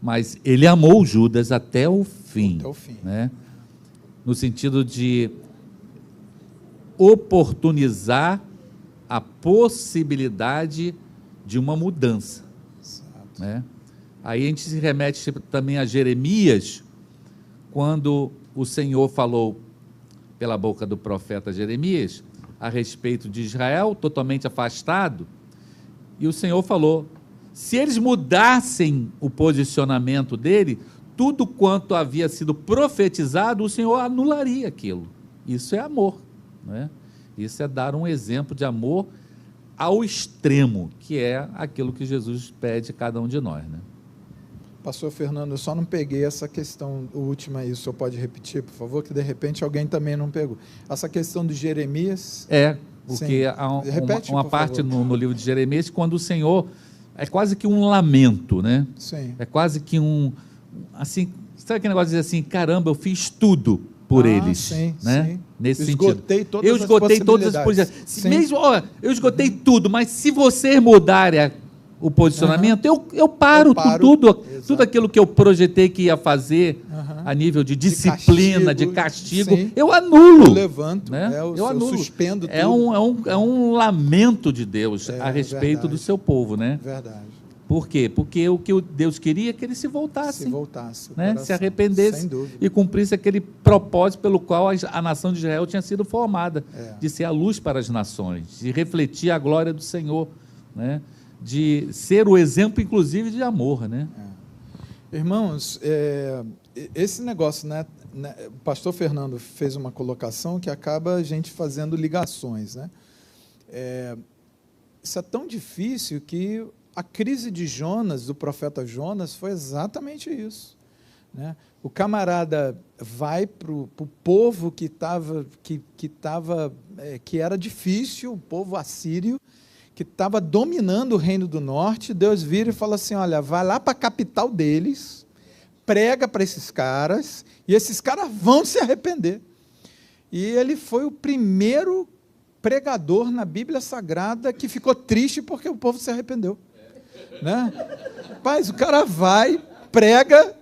Mas ele amou Judas até o fim. Até o fim. Né? No sentido de oportunizar a possibilidade de uma mudança. Exato. Né? Aí a gente se remete também a Jeremias, quando o Senhor falou pela boca do profeta Jeremias a respeito de Israel, totalmente afastado, e o Senhor falou, se eles mudassem o posicionamento dele, tudo quanto havia sido profetizado, o Senhor anularia aquilo. Isso é amor, né? Isso é dar um exemplo de amor ao extremo, que é aquilo que Jesus pede a cada um de nós, né? Pastor Fernando, eu só não peguei essa questão última aí, o senhor pode repetir, por favor, que de repente alguém também não pegou. Essa questão de Jeremias... Porque há repete, uma por parte favor. no livro de Jeremias, quando o Senhor, é quase que um lamento, né? Sim. É quase que assim, sabe aquele negócio de dizer assim, caramba, eu fiz tudo por eles, sim, né? sim. Nesse Esgotei sentido. todas Eu as esgotei todas as possibilidades. possibilidades. Sim. Mesmo, eu esgotei tudo, mas se vocês mudarem o posicionamento, eu paro com tudo aquilo que eu projetei que ia fazer a nível de disciplina, de castigo, sim. eu anulo. Eu levanto, né? eu anulo. suspendo tudo. É um lamento de Deus a respeito verdade. do seu povo, né? Verdade. Por quê? Porque o que Deus queria é que eles se voltassem. Se voltasse. Né? Coração, Se arrependesse sem dúvida. e cumprisse aquele propósito pelo qual a nação de Israel tinha sido formada, de ser a luz para as nações, de refletir a glória do Senhor, né? De ser o exemplo, inclusive, de amor. Né? Irmãos, esse negócio, né, o pastor Fernando fez uma colocação que acaba a gente fazendo ligações. Né? Isso é tão difícil que a crise de Jonas, do profeta Jonas, foi exatamente isso. Né? O camarada vai para o povo que era difícil, o povo assírio, que estava dominando o reino do norte. Deus vira e fala assim, olha, vai lá para a capital deles, prega para esses caras, e esses caras vão se arrepender. E ele foi o primeiro pregador na Bíblia Sagrada que ficou triste porque o povo se arrependeu. Né? Rapaz, o cara vai, prega,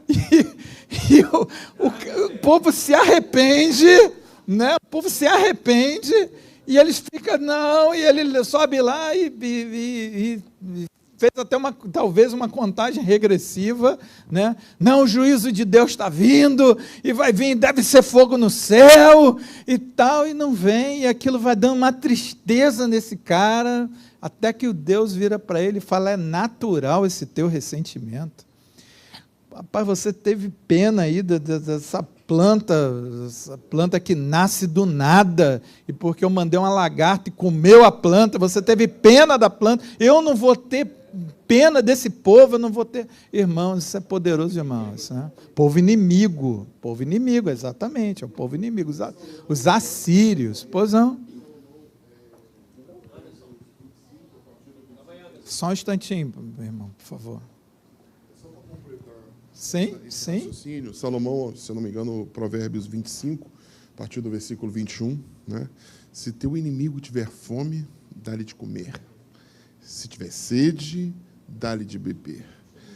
e o povo se arrepende, né? O povo se arrepende, e eles ficam, não, e ele sobe lá e fez até talvez uma contagem regressiva, né? Não, o juízo de Deus está vindo, e vai vir, deve ser fogo no céu, e tal, e não vem, e aquilo vai dando uma tristeza nesse cara, até que o Deus vira para ele e fala, é natural esse teu ressentimento. Rapaz, você teve pena aí dessa planta que nasce do nada, e porque eu mandei uma lagarta e comeu a planta, você teve pena da planta, eu não vou ter pena desse povo, eu não vou ter... Irmãos, isso é poderoso demais. Né? Povo inimigo, exatamente, é o povo inimigo, os assírios, pois não. Só um instantinho, meu irmão, por favor. Sim. Salomão, se eu não me engano, Provérbios 25, a partir do versículo 21, né? Se teu inimigo tiver fome, dá-lhe de comer. Se tiver sede, dá-lhe de beber.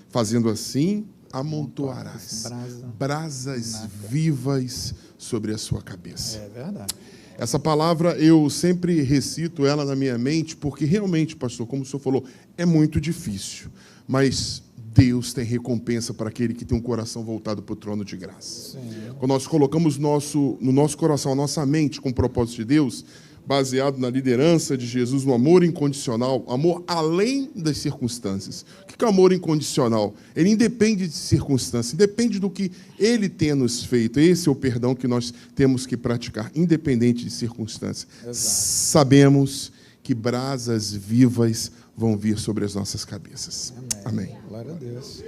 Fazendo assim, amontoarás brasas vivas sobre a sua cabeça. É verdade. Essa palavra eu sempre recito ela na minha mente, porque realmente, pastor, como o senhor falou, é muito difícil. Mas Deus tem recompensa para aquele que tem um coração voltado para o trono de graça. Sim. Quando nós colocamos no nosso coração, a nossa mente com o propósito de Deus, baseado na liderança de Jesus, no amor incondicional, amor além das circunstâncias. O que é amor incondicional? Ele independe de circunstâncias, independe do que Ele tem nos feito. Esse é o perdão que nós temos que praticar, independente de circunstâncias. Exato. Sabemos que brasas vivas vão vir sobre as nossas cabeças. Amém. Glória a Deus.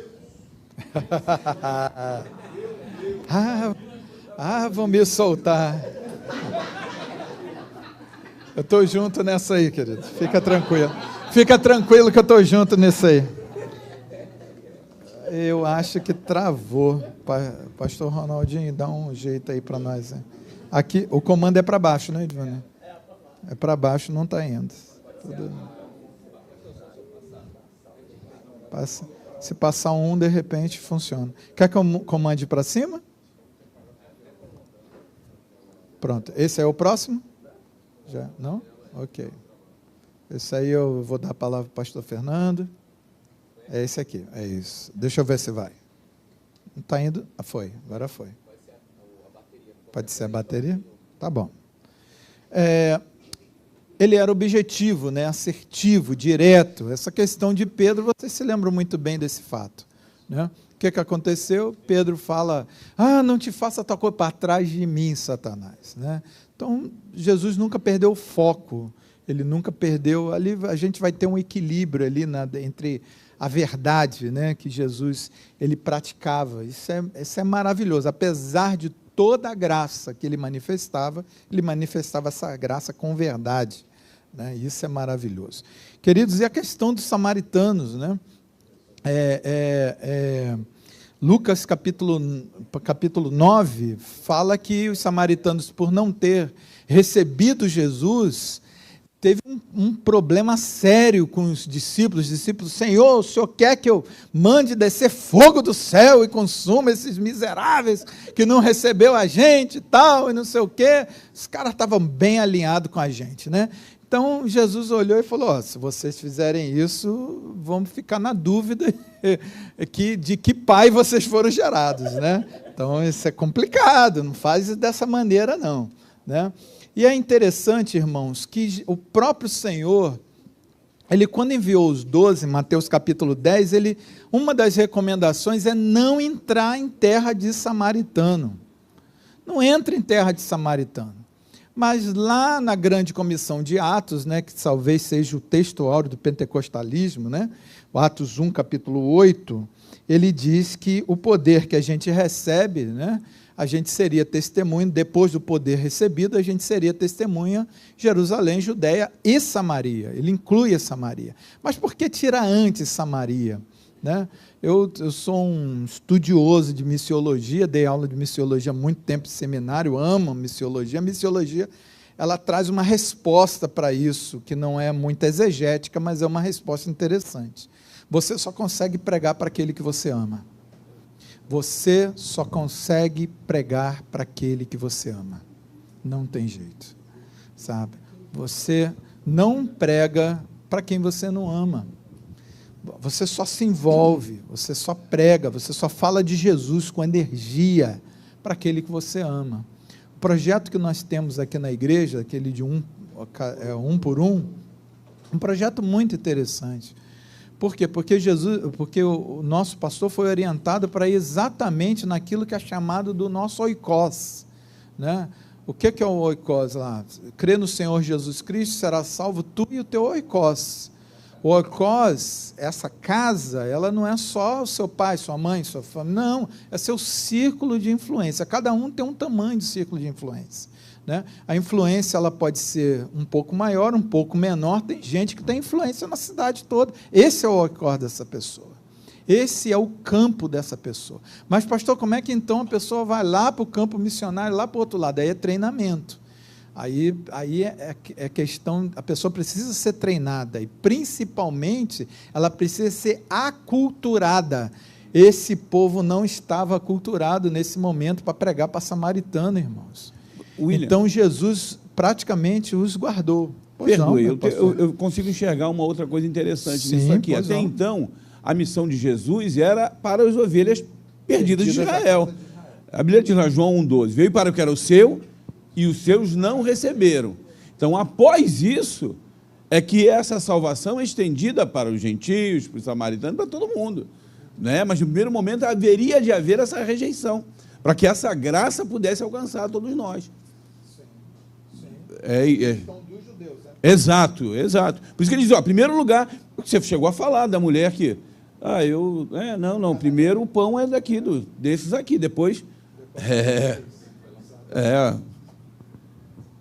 Vão me soltar. Eu estou junto nessa aí, querido. Fica tranquilo. Fica tranquilo que eu estou junto nisso aí. Eu acho que travou. Pastor Ronaldinho, dá um jeito aí para nós. Hein? Aqui, o comando é para baixo, né, Edvânia? É para baixo, não está indo. Se passar um, de repente, funciona. Quer que eu comande para cima? Pronto. Esse é o próximo? Já? Não? Ok. Esse aí eu vou dar a palavra para o pastor Fernando. É esse aqui. É isso. Deixa eu ver se vai. Não está indo? Foi. Agora foi. Pode ser a bateria? Tá bom. Ele era objetivo, né? Assertivo, direto. Essa questão de Pedro, vocês se lembram muito bem desse fato, né? O que aconteceu? Pedro fala, não te faça tal coisa para trás de mim, Satanás, né? Então, Jesus nunca perdeu o foco, ele nunca perdeu, ali a gente vai ter um equilíbrio ali entre a verdade, né, que Jesus ele praticava. Isso é maravilhoso, apesar de toda a graça que ele manifestava essa graça com verdade, né? Isso é maravilhoso. Queridos, e a questão dos samaritanos, né? Lucas capítulo 9 fala que os samaritanos, por não ter recebido Jesus, teve um problema sério com os discípulos. Senhor, o Senhor quer que eu mande descer fogo do céu e consuma esses miseráveis que não recebeu a gente e tal, e não sei o quê. Os caras estavam bem alinhados com a gente, né? Então, Jesus olhou e falou, se vocês fizerem isso, vamos ficar na dúvida de que pai vocês foram gerados, né? Então, isso é complicado, não faz dessa maneira, não, né? E é interessante, irmãos, que o próprio Senhor, ele quando enviou os 12, Mateus capítulo 10, uma das recomendações é não entrar em terra de samaritano. Não entre em terra de samaritano. Mas lá na grande comissão de Atos, né, que talvez seja o texto áureo do pentecostalismo, né, o Atos 1, capítulo 8, ele diz que o poder que a gente recebe, né, a gente seria testemunha, depois do poder recebido, a gente seria testemunha Jerusalém, Judeia e Samaria. Ele inclui a Samaria. Mas por que tira antes Samaria? Né? Eu sou um estudioso de missiologia, dei aula de missiologia há muito tempo em seminário, amo missiologia. A missiologia, ela traz uma resposta para isso, que não é muito exegética, mas é uma resposta interessante. Você só consegue pregar para aquele que você ama. Você só consegue pregar para aquele que você ama. Não tem jeito, sabe? Você não prega para quem você não ama. Você só se envolve, você só prega, você só fala de Jesus com energia para aquele que você ama. O projeto que nós temos aqui na igreja, aquele de um por um projeto muito interessante. Por quê? Porque o nosso pastor foi orientado para ir exatamente naquilo que é chamado do nosso oikos, né? O que é o oikos lá? Crê no Senhor Jesus Cristo, será salvo tu e o teu oikos. O oikos, essa casa, ela não é só o seu pai, sua mãe, sua família, não, é seu círculo de influência. Cada um tem um tamanho de círculo de influência, né? A influência ela pode ser um pouco maior, um pouco menor. Tem gente que tem influência na cidade toda. Esse é o oikos dessa pessoa. Esse é o campo dessa pessoa. Mas, pastor, como é que então a pessoa vai lá para o campo missionário, lá para o outro lado? Aí é treinamento. Aí é questão, a pessoa precisa ser treinada e, principalmente, ela precisa ser aculturada. Esse povo não estava aculturado nesse momento para pregar para samaritano, irmãos. William, então, Jesus praticamente os guardou. Perdoe, eu consigo enxergar uma outra coisa interessante nisso aqui. Até então, a missão de Jesus era para as ovelhas perdidas de Israel. A Bíblia diz lá, João 1,12, veio para o que era o seu, e os seus não receberam. Então, após isso, é que essa salvação é estendida para os gentios, para os samaritanos, para todo mundo. Né? Mas, no primeiro momento, haveria de haver essa rejeição, para que essa graça pudesse alcançar todos nós. Dos judeus, né? Exato, exato. Por isso que ele diz, ó, primeiro lugar, você chegou a falar da mulher que, não, primeiro o pão é daqui, desses aqui, depois...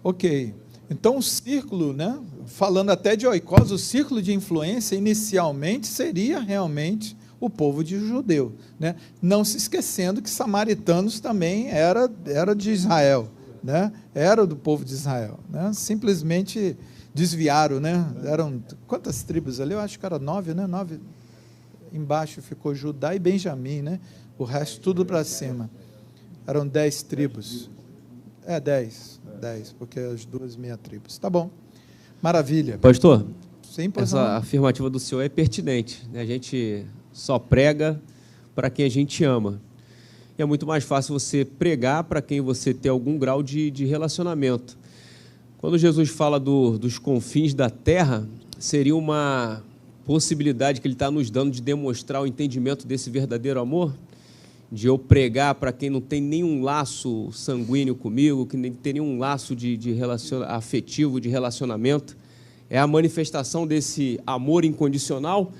Ok. Então, o círculo, né? Falando até de oikos, o círculo de influência inicialmente seria realmente o povo de judeu, né? Não se esquecendo que samaritanos também era de Israel, né? Era do povo de Israel, né? Simplesmente desviaram, né? Eram quantas tribos ali? Eu acho que era 9, né? 9. Embaixo ficou Judá e Benjamim, né? O resto tudo para cima. Eram 10 tribos. 10, porque as 2 meia tribos. Tá bom. Maravilha. Pastor, Sim, pois essa não. afirmativa do senhor é pertinente, né? A gente só prega para quem a gente ama. E é muito mais fácil você pregar para quem você tem algum grau de relacionamento. Quando Jesus fala dos confins da terra, seria uma possibilidade que ele está nos dando de demonstrar o entendimento desse verdadeiro amor? De eu pregar para quem não tem nenhum laço sanguíneo comigo, que nem tem nenhum laço afetivo, de relacionamento. É a manifestação desse amor incondicional.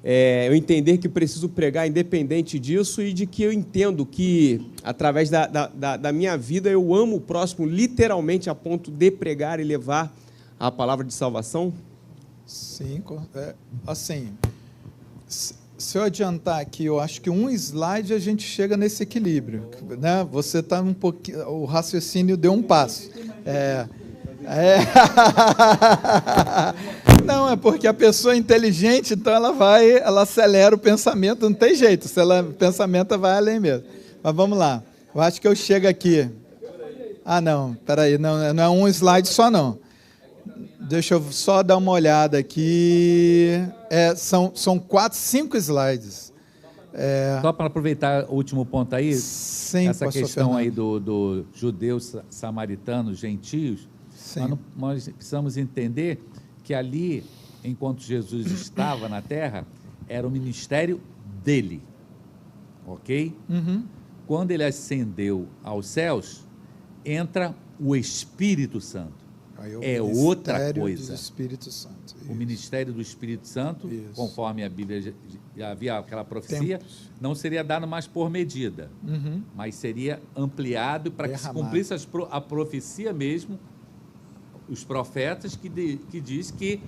Eu entender que preciso pregar independente disso e de que eu entendo que, através da minha vida, eu amo o próximo literalmente a ponto de pregar e levar a palavra de salvação? Sim, assim, se eu adiantar aqui, eu acho que um slide a gente chega nesse equilíbrio, né? Você está um pouquinho, o raciocínio deu um passo. Não, é porque a pessoa é inteligente, então ela acelera o pensamento, não tem jeito, o pensamento vai além mesmo. Mas vamos lá, eu acho que eu chego aqui. Não, peraí, não é um slide só não. Deixa eu só dar uma olhada aqui. São 5 slides. Só para aproveitar o último ponto aí, Sim, essa questão Fernando. aí do judeus, samaritanos, gentios, nós precisamos entender que ali, enquanto Jesus estava na terra, era o ministério dele, ok? Uhum. Quando ele ascendeu aos céus, entra o Espírito Santo. É outra coisa. Do Espírito Santo. O ministério do Espírito Santo, Isso. conforme a Bíblia já havia aquela profecia, não seria dado mais por medida, mas seria ampliado para que se cumprisse a profecia mesmo, os profetas que diz que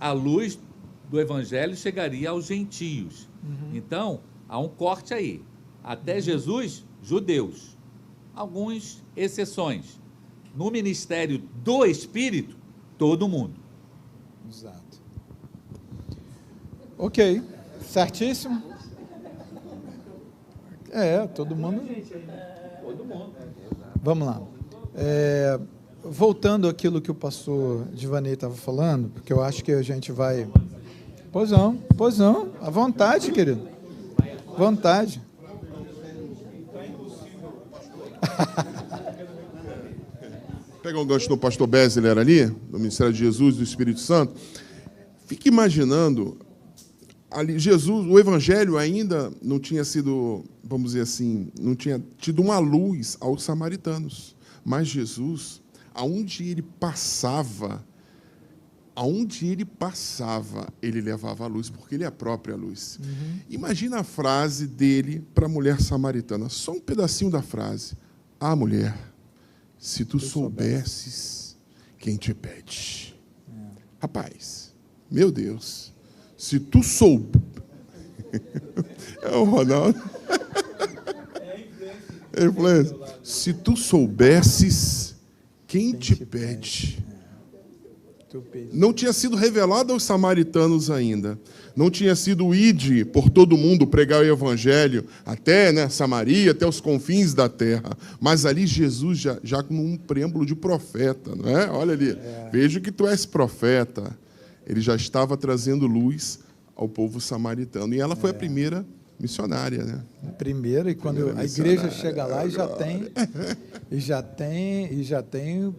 a luz do Evangelho chegaria aos gentios. Então, há um corte aí. Até Jesus, judeus. Algumas exceções. No ministério do Espírito, todo mundo. Exato. Ok, certíssimo. Todo mundo. Vamos lá. Voltando àquilo que o pastor Divanei estava falando, porque eu acho que a gente vai... Pois não, à vontade, querido. Vontade. Pega um gancho do pastor Besler ali, do Ministério de Jesus e do Espírito Santo. Fique imaginando, ali, Jesus, o Evangelho ainda não tinha sido, vamos dizer assim, não tinha tido uma luz aos samaritanos. Mas Jesus, aonde ele passava, ele levava a luz, porque ele é a própria luz. Imagina a frase dele para a mulher samaritana, só um pedacinho da frase. Mulher, se tu soubesses quem te pede. Rapaz, meu Deus, se tu é o Ronaldo. É influência. Se tu soubesses quem te pede. Não tinha sido revelado aos samaritanos ainda. Não tinha sido ide por todo mundo pregar o evangelho, até Samaria, até os confins da terra. Mas ali Jesus já com um preâmbulo de profeta, não é? Olha ali, veja que tu és profeta. Ele já estava trazendo luz ao povo samaritano. E ela foi a primeira missionária, né? Primeira, e quando a igreja chega lá e já tem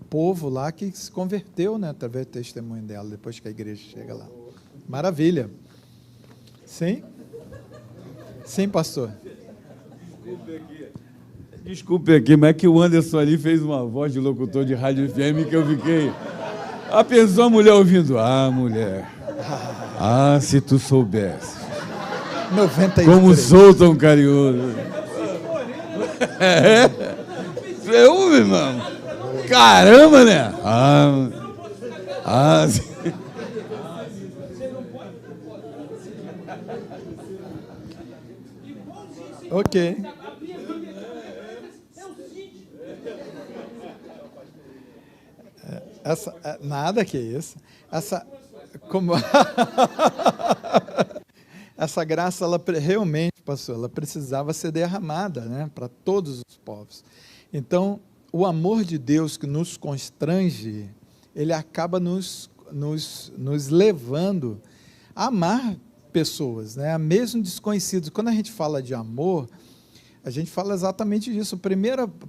povo lá que se converteu, né, através do testemunho dela, depois que a igreja chega lá. Maravilha. Sim? Sim, pastor. Desculpe aqui, mas é que o Anderson ali fez uma voz de locutor de rádio FM que eu fiquei... A pessoa, a mulher ouvindo, mulher, se tu soubesse, 93. como sou tão carinhoso. Você ouve, irmão? Caramba, né? Ok. Nada que isso. Essa graça, ela realmente, pastor, ela precisava ser derramada, né, para todos os povos. Então, o amor de Deus que nos constrange, ele acaba nos levando a amar pessoas, né, mesmo desconhecidos. Quando a gente fala de amor, a gente fala exatamente disso. A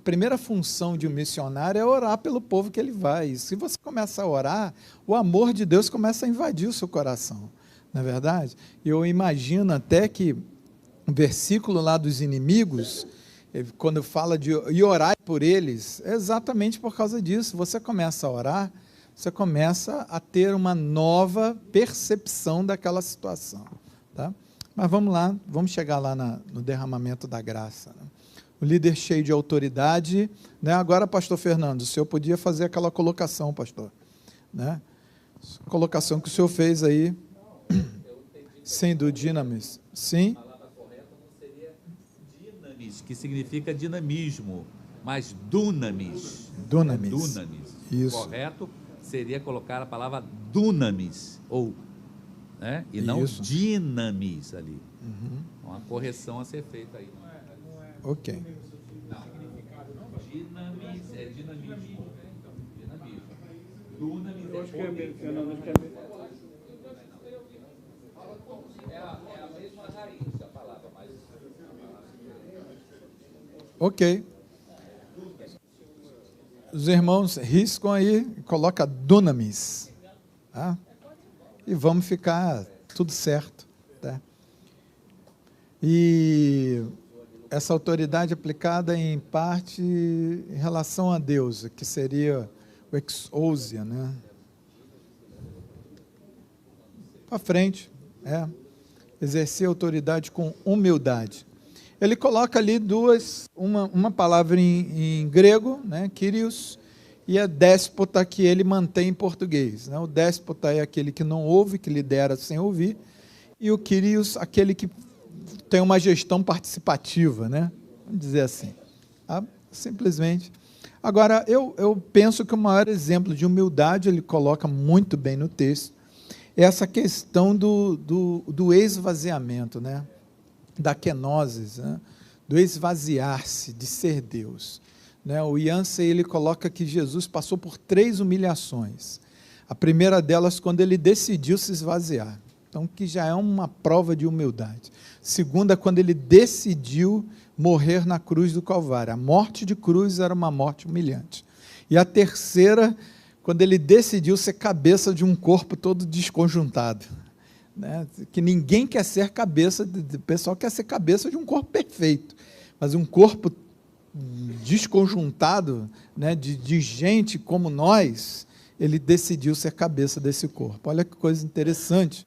primeira função de um missionário é orar pelo povo que ele vai. E se você começa a orar, o amor de Deus começa a invadir o seu coração, não é verdade? Eu imagino até que o versículo lá dos inimigos, quando fala de e orar por eles, é exatamente por causa disso. Você começa a orar, você começa a ter uma nova percepção daquela situação, tá? Mas vamos lá, vamos chegar lá no derramamento da graça, né? O líder cheio de autoridade, né? Agora, pastor Fernando, o senhor podia fazer aquela colocação, pastor, né? Colocação que o senhor fez aí, sim, do dinamis, sim? A palavra correta não seria dinamis, que significa dinamismo, mas dunamis. Dunamis. Dunamis. Isso. O correto seria colocar a palavra dunamis, ou, né? E não Isso. dinamis ali. Uma correção a ser feita aí. Ok. Dinamis é dinamismo. Dinamismo. Dunamis é poder. É a mesma raiz da palavra, mas... Ok. Os irmãos riscam aí, coloca dunamis, tá? E vamos ficar tudo certo, tá? E essa autoridade aplicada em parte em relação a Deus, que seria o exousia, né? Para frente, exercer autoridade com humildade. Ele coloca ali uma palavra em grego, né, Kyrios, e a déspota que ele mantém em português, né? O déspota é aquele que não ouve, que lidera sem ouvir, e o Kyrios, aquele que tem uma gestão participativa, né? Vamos dizer assim, tá? Simplesmente. Agora, eu penso que o maior exemplo de humildade, ele coloca muito bem no texto, é essa questão do esvaziamento, né? Da kenosis, né? Do esvaziar-se, de ser Deus, né? O Yancey, ele coloca que Jesus passou por 3 humilhações. A primeira delas, quando ele decidiu se esvaziar, então, que já é uma prova de humildade. Segunda, quando ele decidiu morrer na cruz do Calvário. A morte de cruz era uma morte humilhante. E a terceira, quando ele decidiu ser cabeça de um corpo todo desconjuntado, né? Que ninguém quer ser cabeça, o pessoal quer ser cabeça de um corpo perfeito, mas um corpo desconjuntado, né, de gente como nós, ele decidiu ser cabeça desse corpo. Olha que coisa interessante.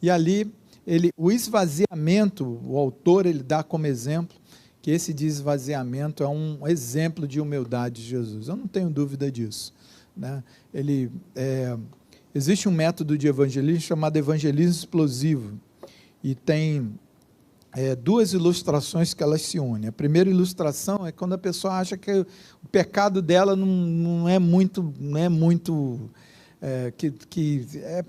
E ali, o esvaziamento, o autor, ele dá como exemplo, que esse de esvaziamento é um exemplo de humildade de Jesus. Eu não tenho dúvida disso, né? Existe um método de evangelismo chamado evangelismo explosivo, e tem 2 ilustrações que elas se unem. A primeira ilustração é quando a pessoa acha que o pecado dela não é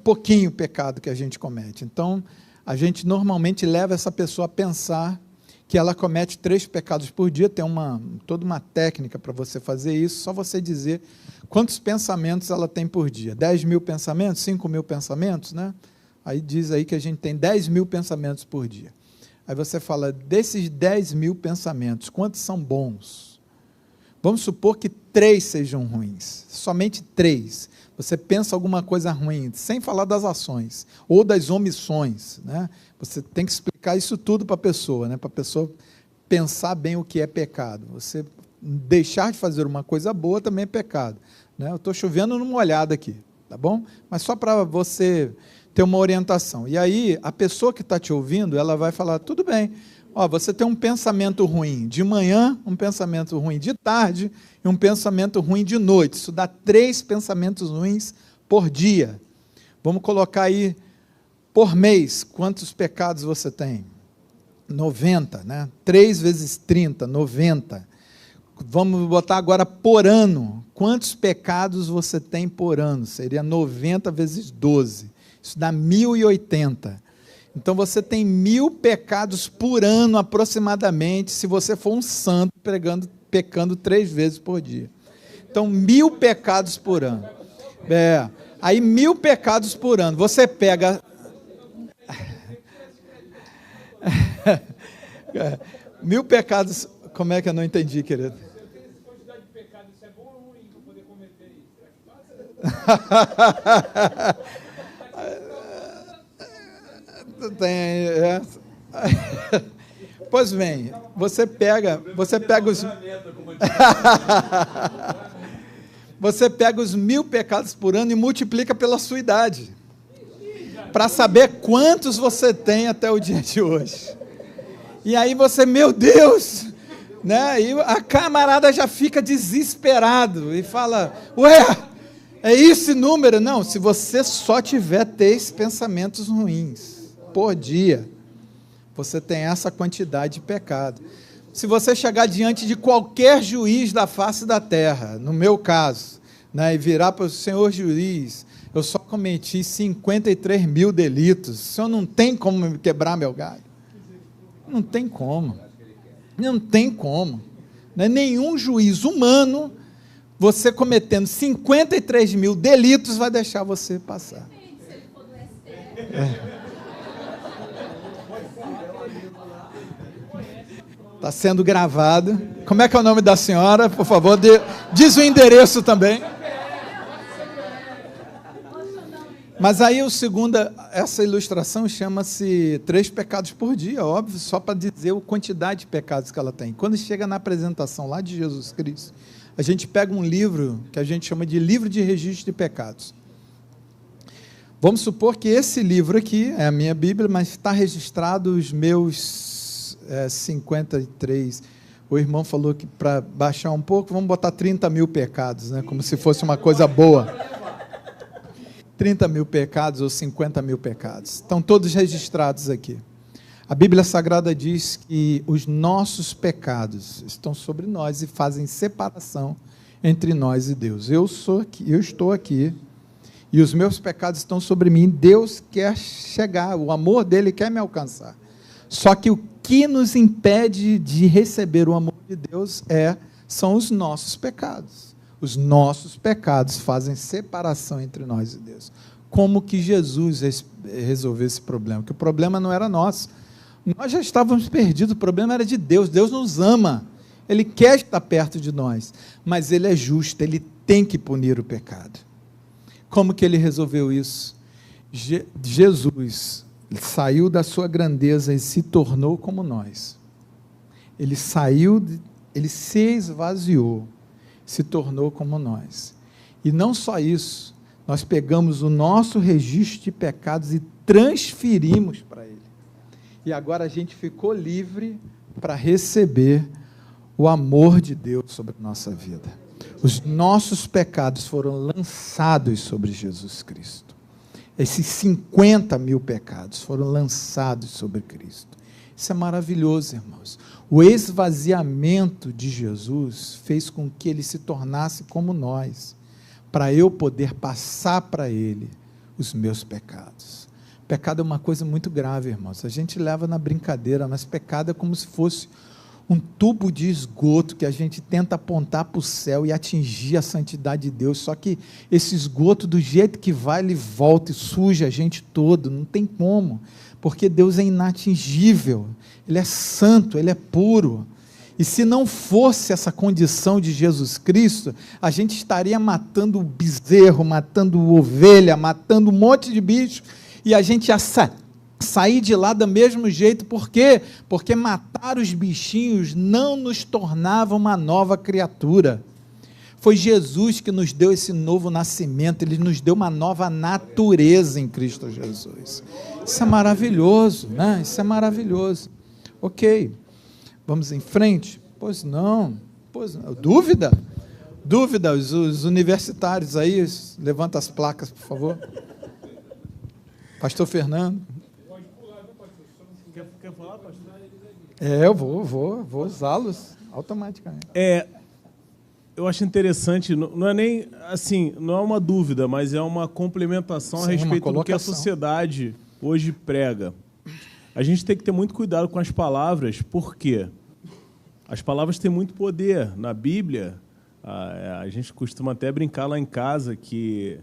pouquinho o pecado que a gente comete. Então, a gente normalmente leva essa pessoa a pensar que ela comete 3 pecados por dia. Tem toda uma técnica para você fazer isso, só você dizer quantos pensamentos ela tem por dia. 10.000 pensamentos, 5.000 pensamentos, né? Aí diz aí que a gente tem 10.000 pensamentos por dia. Aí você fala, desses 10.000 pensamentos, quantos são bons? Vamos supor que 3 sejam ruins, somente 3. Você pensa alguma coisa ruim, sem falar das ações, ou das omissões, né? Você tem que explicar isso tudo para a pessoa, né? Para a pessoa pensar bem o que é pecado. Você deixar de fazer uma coisa boa também é pecado, né? Eu estou chovendo numa olhada aqui, tá bom? Mas só para você ter uma orientação. E aí, a pessoa que está te ouvindo, ela vai falar, tudo bem, ó, você tem um pensamento ruim de manhã, um pensamento ruim de tarde e um pensamento ruim de noite. Isso dá 3 pensamentos ruins por dia. Vamos colocar aí, por mês, quantos pecados você tem? 90, né? 3 vezes 30, 90. Vamos botar agora por ano. Quantos pecados você tem por ano? Seria 90 vezes 12. Isso dá 1080. Então você tem 1000 pecados por ano aproximadamente, se você for um santo pecando 3 vezes por dia. Então 1000 pecados por ano. Aí 1000 pecados por ano. Você pega 1000 pecados. Como é que eu não entendi, querido? Quantidade de pecado, isso é bom ou ruim para poder cometer isso? Pois bem, você pega os você pega os 1000 pecados por ano e multiplica pela sua idade, para saber quantos você tem até o dia de hoje. E aí você, meu Deus, né? E a camarada já fica desesperado e fala, ué, é esse número? Não, se você só tiver 3 pensamentos ruins por dia, você tem essa quantidade de pecado. Se você chegar diante de qualquer juiz da face da terra, no meu caso, né, e virar para o senhor juiz, eu só cometi 53 mil delitos, o senhor não tem como quebrar meu galho? Não tem como. Não tem como. Não é nenhum juiz humano, você cometendo 53 mil delitos, vai deixar você passar. Está sendo gravado. Como é que é o nome da senhora? Por favor, diz o endereço também. Mas aí essa ilustração chama-se 3 pecados por dia, óbvio, só para dizer a quantidade de pecados que ela tem. Quando chega na apresentação lá de Jesus Cristo, a gente pega um livro que a gente chama de livro de registro de pecados. Vamos supor que esse livro aqui é a minha Bíblia, mas está registrado os meus 53. O irmão falou que para baixar um pouco, vamos botar 30 mil pecados, né? Como se fosse uma coisa boa. 30 mil pecados ou 50 mil pecados. Estão todos registrados aqui. A Bíblia Sagrada diz que os nossos pecados estão sobre nós e fazem separação entre nós e Deus. Eu estou aqui e os meus pecados estão sobre mim. Deus quer chegar, o amor dele quer me alcançar. Só que o que nos impede de receber o amor de Deus são os nossos pecados. Os nossos pecados fazem separação entre nós e Deus. Como que Jesus resolveu esse problema? Porque o problema não era nosso. Nós já estávamos perdidos, o problema era de Deus. Deus nos ama, Ele quer estar perto de nós, mas Ele é justo, Ele tem que punir o pecado. Como que Ele resolveu isso? Jesus saiu da sua grandeza e se tornou como nós. Ele se esvaziou, se tornou como nós. E não só isso, nós pegamos o nosso registro de pecados e transferimos para Ele. E agora a gente ficou livre para receber o amor de Deus sobre a nossa vida. Os nossos pecados foram lançados sobre Jesus Cristo. Esses 50 mil pecados foram lançados sobre Cristo. Isso é maravilhoso, irmãos. O esvaziamento de Jesus fez com que Ele se tornasse como nós, para eu poder passar para Ele os meus pecados. Pecado é uma coisa muito grave, irmãos. A gente leva na brincadeira, mas pecado é como se fosse um tubo de esgoto que a gente tenta apontar para o céu e atingir a santidade de Deus, só que esse esgoto, do jeito que vai, ele volta e suja a gente todo, não tem como, porque Deus é inatingível, Ele é santo, Ele é puro, E se não fosse essa condição de Jesus Cristo, a gente estaria matando bezerro, matando ovelha, matando um monte de bicho, e a gente ia sair de lá do mesmo jeito. Por quê? Porque matar os bichinhos não nos tornava uma nova criatura. Foi Jesus que nos deu esse novo nascimento, Ele nos deu uma nova natureza em Cristo Jesus. Isso é maravilhoso, né? Isso é maravilhoso. Ok, vamos em frente? Pois não. Dúvida? Dúvida, os universitários aí, levanta as placas, por favor. Pastor Fernando. Pode pular, viu, pastor? Quer falar, pastor? Eu vou usá-los automaticamente. Eu acho interessante, não é nem assim, não é uma dúvida, mas é uma complementação a respeito do que a sociedade hoje prega. A gente tem que ter muito cuidado com as palavras, por quê? As palavras têm muito poder. Na Bíblia, a gente costuma até brincar lá em casa que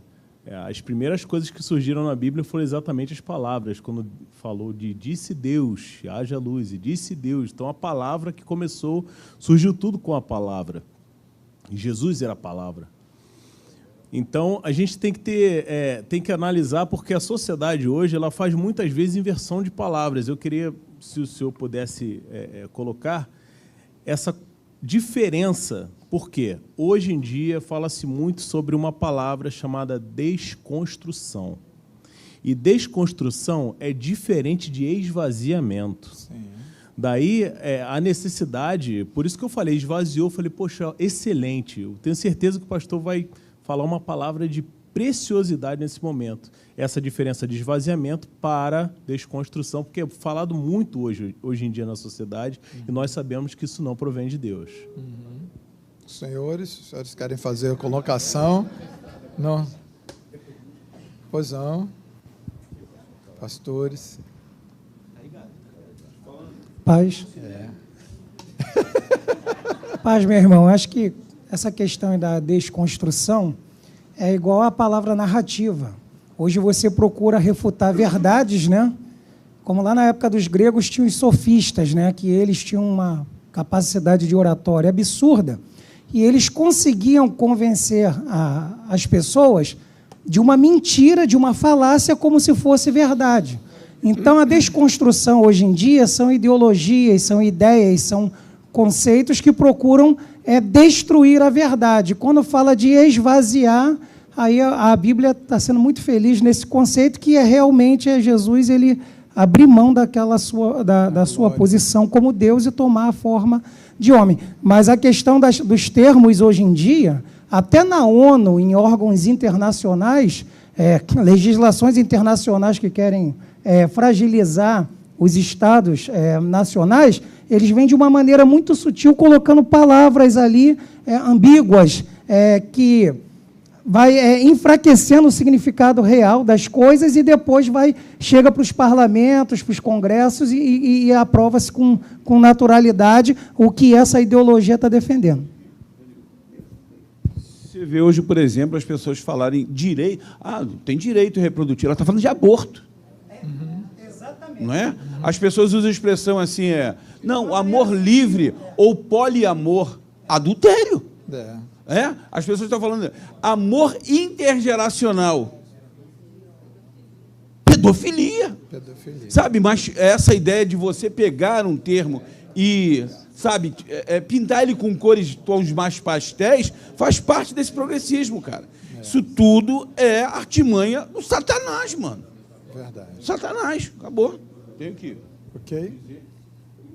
as primeiras coisas que surgiram na Bíblia foram exatamente as palavras, quando falou de disse Deus, haja luz, e disse Deus. Então, a palavra que começou, surgiu tudo com a palavra. E Jesus era a palavra. Então, a gente tem que analisar, porque a sociedade hoje ela faz muitas vezes inversão de palavras. Eu queria, se o senhor pudesse colocar essa diferença, porque hoje em dia fala-se muito sobre uma palavra chamada desconstrução. E desconstrução é diferente de esvaziamento. Sim. Daí a necessidade, por isso que eu falei, esvaziou, eu falei, poxa, excelente, eu tenho certeza que o pastor vai falar uma palavra de preciosidade nesse momento. Essa diferença de esvaziamento para desconstrução, porque é falado muito hoje em dia na sociedade, e nós sabemos que isso não provém de Deus. Senhores, os senhores querem fazer a colocação? Não. Pois não. Pastores. Paz. Paz, meu irmão. Acho que essa questão da desconstrução é igual à palavra narrativa. Hoje você procura refutar verdades, né? Como lá na época dos gregos tinham os sofistas, né? Que eles tinham uma capacidade de oratória absurda. E eles conseguiam convencer as pessoas de uma mentira, de uma falácia, como se fosse verdade. Então, a desconstrução hoje em dia são ideologias, são ideias, são conceitos que procuram destruir a verdade. Quando fala de esvaziar, aí a Bíblia está sendo muito feliz nesse conceito, que realmente Jesus ele abrir mão daquela da sua posição como Deus e tomar a forma de homem. Mas a questão dos termos hoje em dia, até na ONU, em órgãos internacionais, legislações internacionais que querem fragilizar os estados nacionais, eles vêm de uma maneira muito sutil, colocando palavras ali ambíguas, que vai enfraquecendo o significado real das coisas e depois chega para os parlamentos, para os congressos e aprova-se com naturalidade o que essa ideologia está defendendo. Você vê hoje, por exemplo, as pessoas falarem direito... tem direito reprodutivo. Ela está falando de aborto. Exatamente. Não é? As pessoas usam a expressão assim, não, amor livre ou poliamor, adultério. As pessoas estão falando amor intergeracional, pedofilia. Sabe, mas essa ideia de você pegar um termo e, sabe, pintar ele com tons mais pastéis, faz parte desse progressismo, cara. Isso tudo é artimanha do Satanás, mano. Verdade. Satanás, acabou. Tenho que ir. Ok.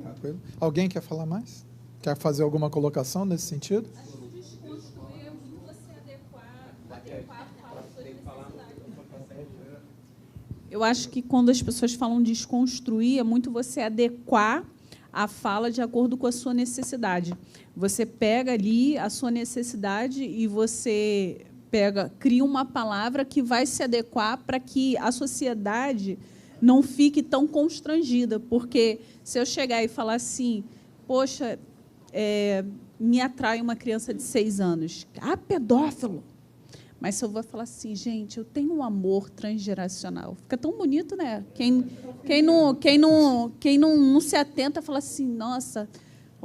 Tranquilo. Alguém quer falar mais? Quer fazer alguma colocação nesse sentido? Eu acho que quando as pessoas falam desconstruir, é muito você adequar a fala de acordo com a sua necessidade. Você pega ali a sua necessidade e você cria uma palavra que vai se adequar para que a sociedade não fique tão constrangida. Porque se eu chegar e falar assim, poxa, me atrai uma criança de 6 anos. Pedófilo. Mas se eu vou falar assim, gente, eu tenho um amor transgeracional. Fica tão bonito, né? Quem não se atenta fala assim, nossa,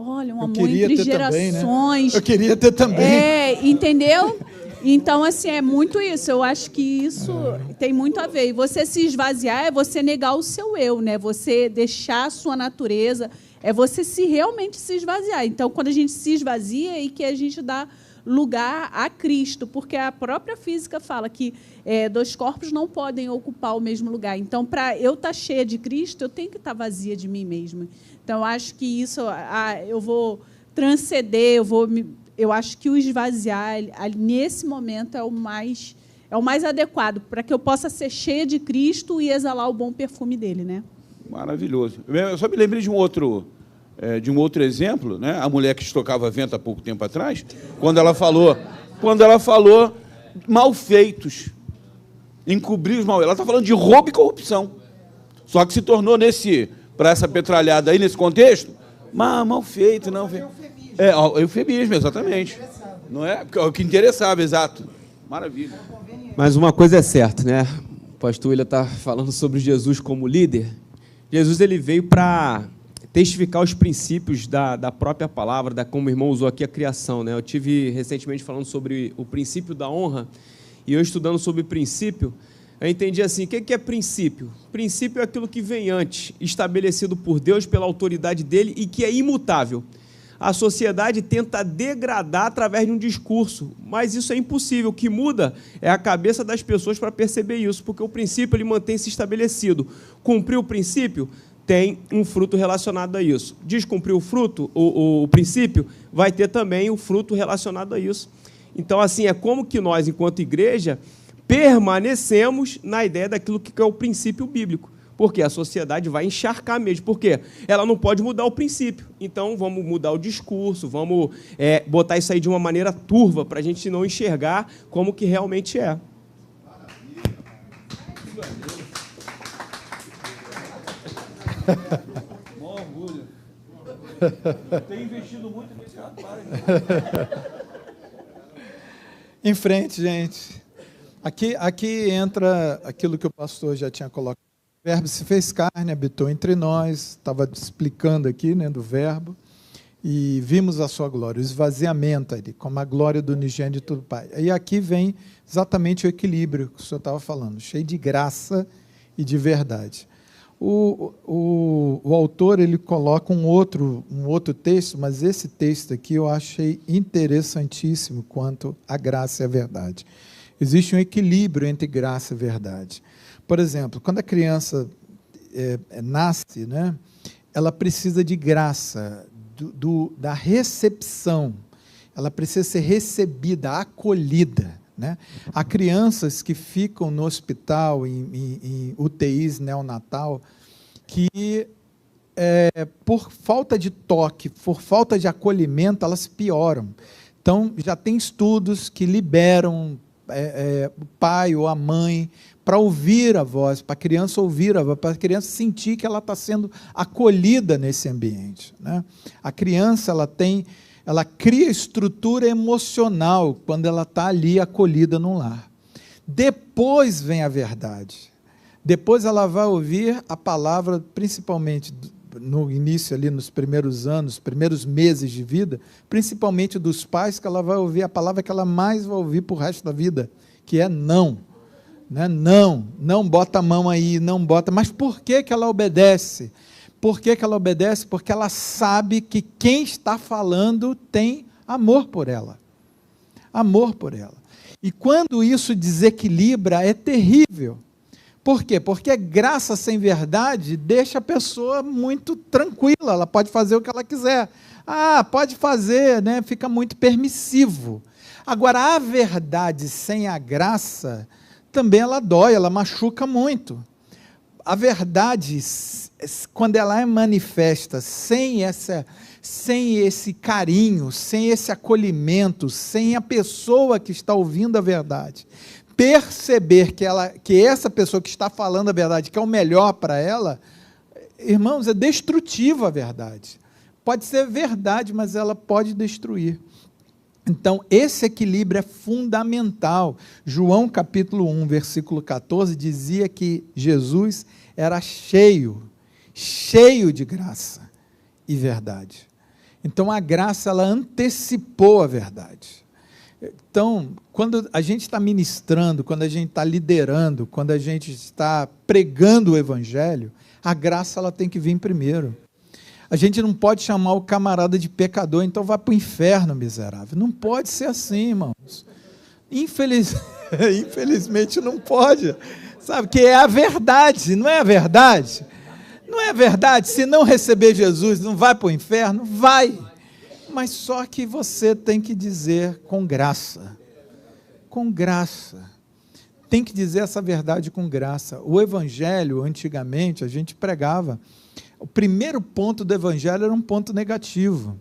Olha, um amor entre gerações. Também, né? Eu queria ter também. Entendeu? Então, assim, é muito isso. Eu acho que isso tem muito a ver. E você se esvaziar é você negar o seu eu, né? Você deixar a sua natureza, é você realmente se esvaziar. Então, quando a gente se esvazia, é que a gente dá lugar a Cristo, porque a própria física fala que 2 corpos não podem ocupar o mesmo lugar. Então, para eu estar cheia de Cristo, eu tenho que estar vazia de mim mesma. Então, eu acho que isso eu vou transcender, eu acho que o esvaziar, nesse momento, é o mais adequado, para que eu possa ser cheia de Cristo e exalar o bom perfume dele, né? Maravilhoso. Eu só me lembrei de um outro exemplo, né? A mulher que estocava vento há pouco tempo atrás, quando ela falou mal feitos, encobrir os mal. Ela está falando de roubo e corrupção. Só que se tornou para essa petralhada aí, nesse contexto, mal feito, não. Eufemismo, exatamente. Não é? O que interessava, exato. Maravilha. Mas uma coisa é certa, né? O pastor William está falando sobre Jesus como líder. Jesus ele veio para testificar os princípios da própria palavra, como o irmão usou aqui, a criação, né? Eu tive recentemente falando sobre o princípio da honra, e eu estudando sobre princípio, eu entendi assim, o que é princípio? Princípio é aquilo que vem antes, estabelecido por Deus pela autoridade dele e que é imutável. A sociedade tenta degradar através de um discurso, mas isso é impossível. O que muda é a cabeça das pessoas para perceber isso, porque o princípio ele mantém-se estabelecido. Cumprir o princípio tem um fruto relacionado a isso. Descumprir o fruto, o princípio, vai ter também o fruto relacionado a isso. Então, assim, é como que nós, enquanto igreja, permanecemos na ideia daquilo que é o princípio bíblico. Porque a sociedade vai encharcar mesmo. Por quê? Ela não pode mudar o princípio. Então, vamos mudar o discurso, vamos botar isso aí de uma maneira turva, para a gente não enxergar como que realmente é. Bom orgulho. Tem investido muito nesse rapaz. Em frente, gente. Aqui entra aquilo que o pastor já tinha colocado. O Verbo se fez carne, habitou entre nós, estava explicando aqui, né, do Verbo, e vimos a sua glória, o esvaziamento ali, como a glória do unigênito do Pai. E aqui vem exatamente o equilíbrio que o senhor estava falando, cheio de graça e de verdade. O autor ele coloca um outro texto, mas esse texto aqui eu achei interessantíssimo quanto à graça e a verdade. Existe um equilíbrio entre graça e verdade. Por exemplo, quando a criança nasce, né, ela precisa de graça, da recepção, ela precisa ser recebida, acolhida. Né? Há crianças que ficam no hospital, em UTIs neonatal, que, por falta de toque, por falta de acolhimento, elas pioram. Então, já tem estudos que liberam o pai ou a mãe para ouvir a voz, para a criança ouvir a voz, para a criança sentir que ela está sendo acolhida nesse ambiente. Né? A criança ela cria estrutura emocional quando ela está ali acolhida num lar. Depois vem a verdade. Depois ela vai ouvir a palavra, principalmente no início, ali nos primeiros anos, primeiros meses de vida, principalmente dos pais, que ela vai ouvir a palavra que ela mais vai ouvir para o resto da vida, que é não. Né? Não bota a mão aí, não bota. Mas por que ela obedece? Por que ela obedece? Porque ela sabe que quem está falando tem amor por ela. Amor por ela. E quando isso desequilibra, é terrível. Por quê? Porque graça sem verdade deixa a pessoa muito tranquila, ela pode fazer o que ela quiser. Pode fazer, né? Fica muito permissivo. Agora, a verdade sem a graça, também ela dói, ela machuca muito. A verdade, quando ela é manifesta sem esse carinho, sem esse acolhimento, sem a pessoa que está ouvindo a verdade, perceber que essa pessoa que está falando a verdade, que é o melhor para ela, irmãos, é destrutiva a verdade. Pode ser verdade, mas ela pode destruir. Então, esse equilíbrio é fundamental. João capítulo 1, versículo 14, dizia que Jesus era cheio de graça e verdade. Então, a graça, ela antecipou a verdade. Então, quando a gente está ministrando, quando a gente está liderando, quando a gente está pregando o evangelho, a graça, ela tem que vir primeiro. A gente não pode chamar o camarada de pecador, então vai para o inferno, miserável. Não pode ser assim, irmãos. Infelizmente não pode. Sabe, que é a verdade, não é a verdade? Não é a verdade? Se não receber Jesus, não vai para o inferno? Vai. Mas só que você tem que dizer com graça. Com graça. Tem que dizer essa verdade com graça. O evangelho, antigamente, a gente pregava. O primeiro ponto do evangelho era um ponto negativo.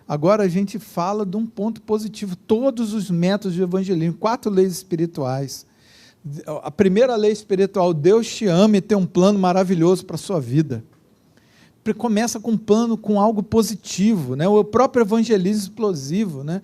Agora a gente fala de um ponto positivo. Todos os métodos de evangelismo, 4 leis espirituais. A primeira lei espiritual, Deus te ama e tem um plano maravilhoso para a sua vida. Começa com um plano, com algo positivo, né? O próprio evangelismo explosivo, né?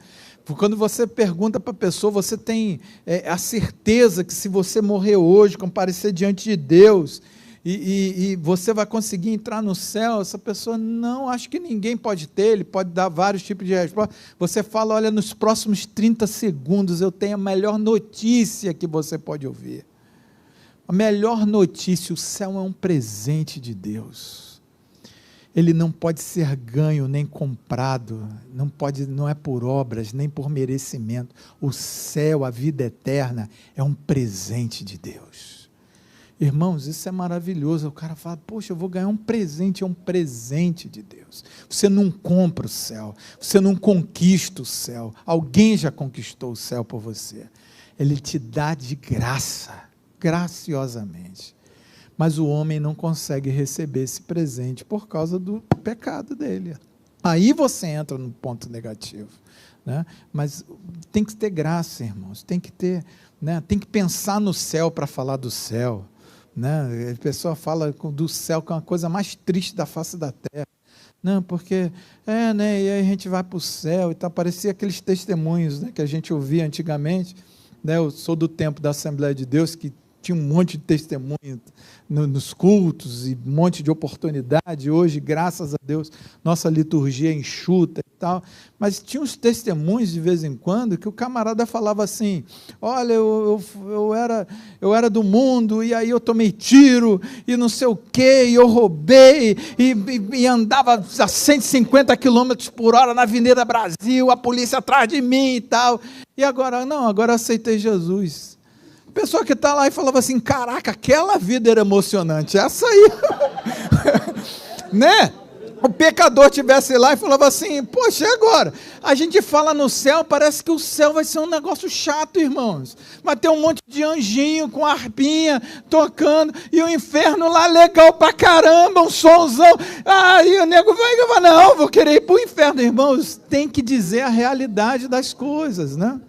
Quando você pergunta para a pessoa, você tem a certeza que se você morrer hoje, comparecer diante de Deus, e você vai conseguir entrar no céu, essa pessoa, não, acho que ninguém pode ter, ele pode dar vários tipos de respostas. Você fala, olha, nos próximos 30 segundos eu tenho a melhor notícia que você pode ouvir. A melhor notícia, o céu é um presente de Deus. Ele não pode ser ganho nem comprado, não é por obras, nem por merecimento. O céu, a vida eterna, é um presente de Deus. Irmãos, isso é maravilhoso. O cara fala, poxa, eu vou ganhar um presente, é um presente de Deus. Você não compra o céu, você não conquista o céu. Alguém já conquistou o céu por você. Ele te dá de graça, graciosamente. Mas o homem não consegue receber esse presente por causa do pecado dele. Aí você entra no ponto negativo, né? Mas tem que ter graça, irmãos, tem que ter, né? Tem que pensar no céu para falar do céu, né? A pessoa fala do céu que é uma coisa mais triste da face da terra. Não, porque, né? E aí a gente vai para o céu e tal. Parecia aqueles testemunhos, né, que a gente ouvia antigamente, né? Eu sou do tempo da Assembleia de Deus, que tinha um monte de testemunho nos cultos e um monte de oportunidade. Hoje, graças a Deus, nossa liturgia é enxuta e tal. Mas tinha uns testemunhos de vez em quando que o camarada falava assim, olha, eu era do mundo e aí eu tomei tiro e não sei o quê, e eu roubei e andava a 150 km por hora na Avenida Brasil, a polícia atrás de mim e tal. E agora, não, agora eu aceitei Jesus. Pessoa que está lá e falava assim, caraca, aquela vida era emocionante, essa aí, né? O pecador estivesse lá e falava assim, poxa, e agora? A gente fala no céu, parece que o céu vai ser um negócio chato, irmãos. Vai ter um monte de anjinho com harpinha tocando, e o inferno lá legal pra caramba, um somzão. Aí o nego vai falar, não, vou querer ir para o inferno. Irmãos, tem que dizer a realidade das coisas, né?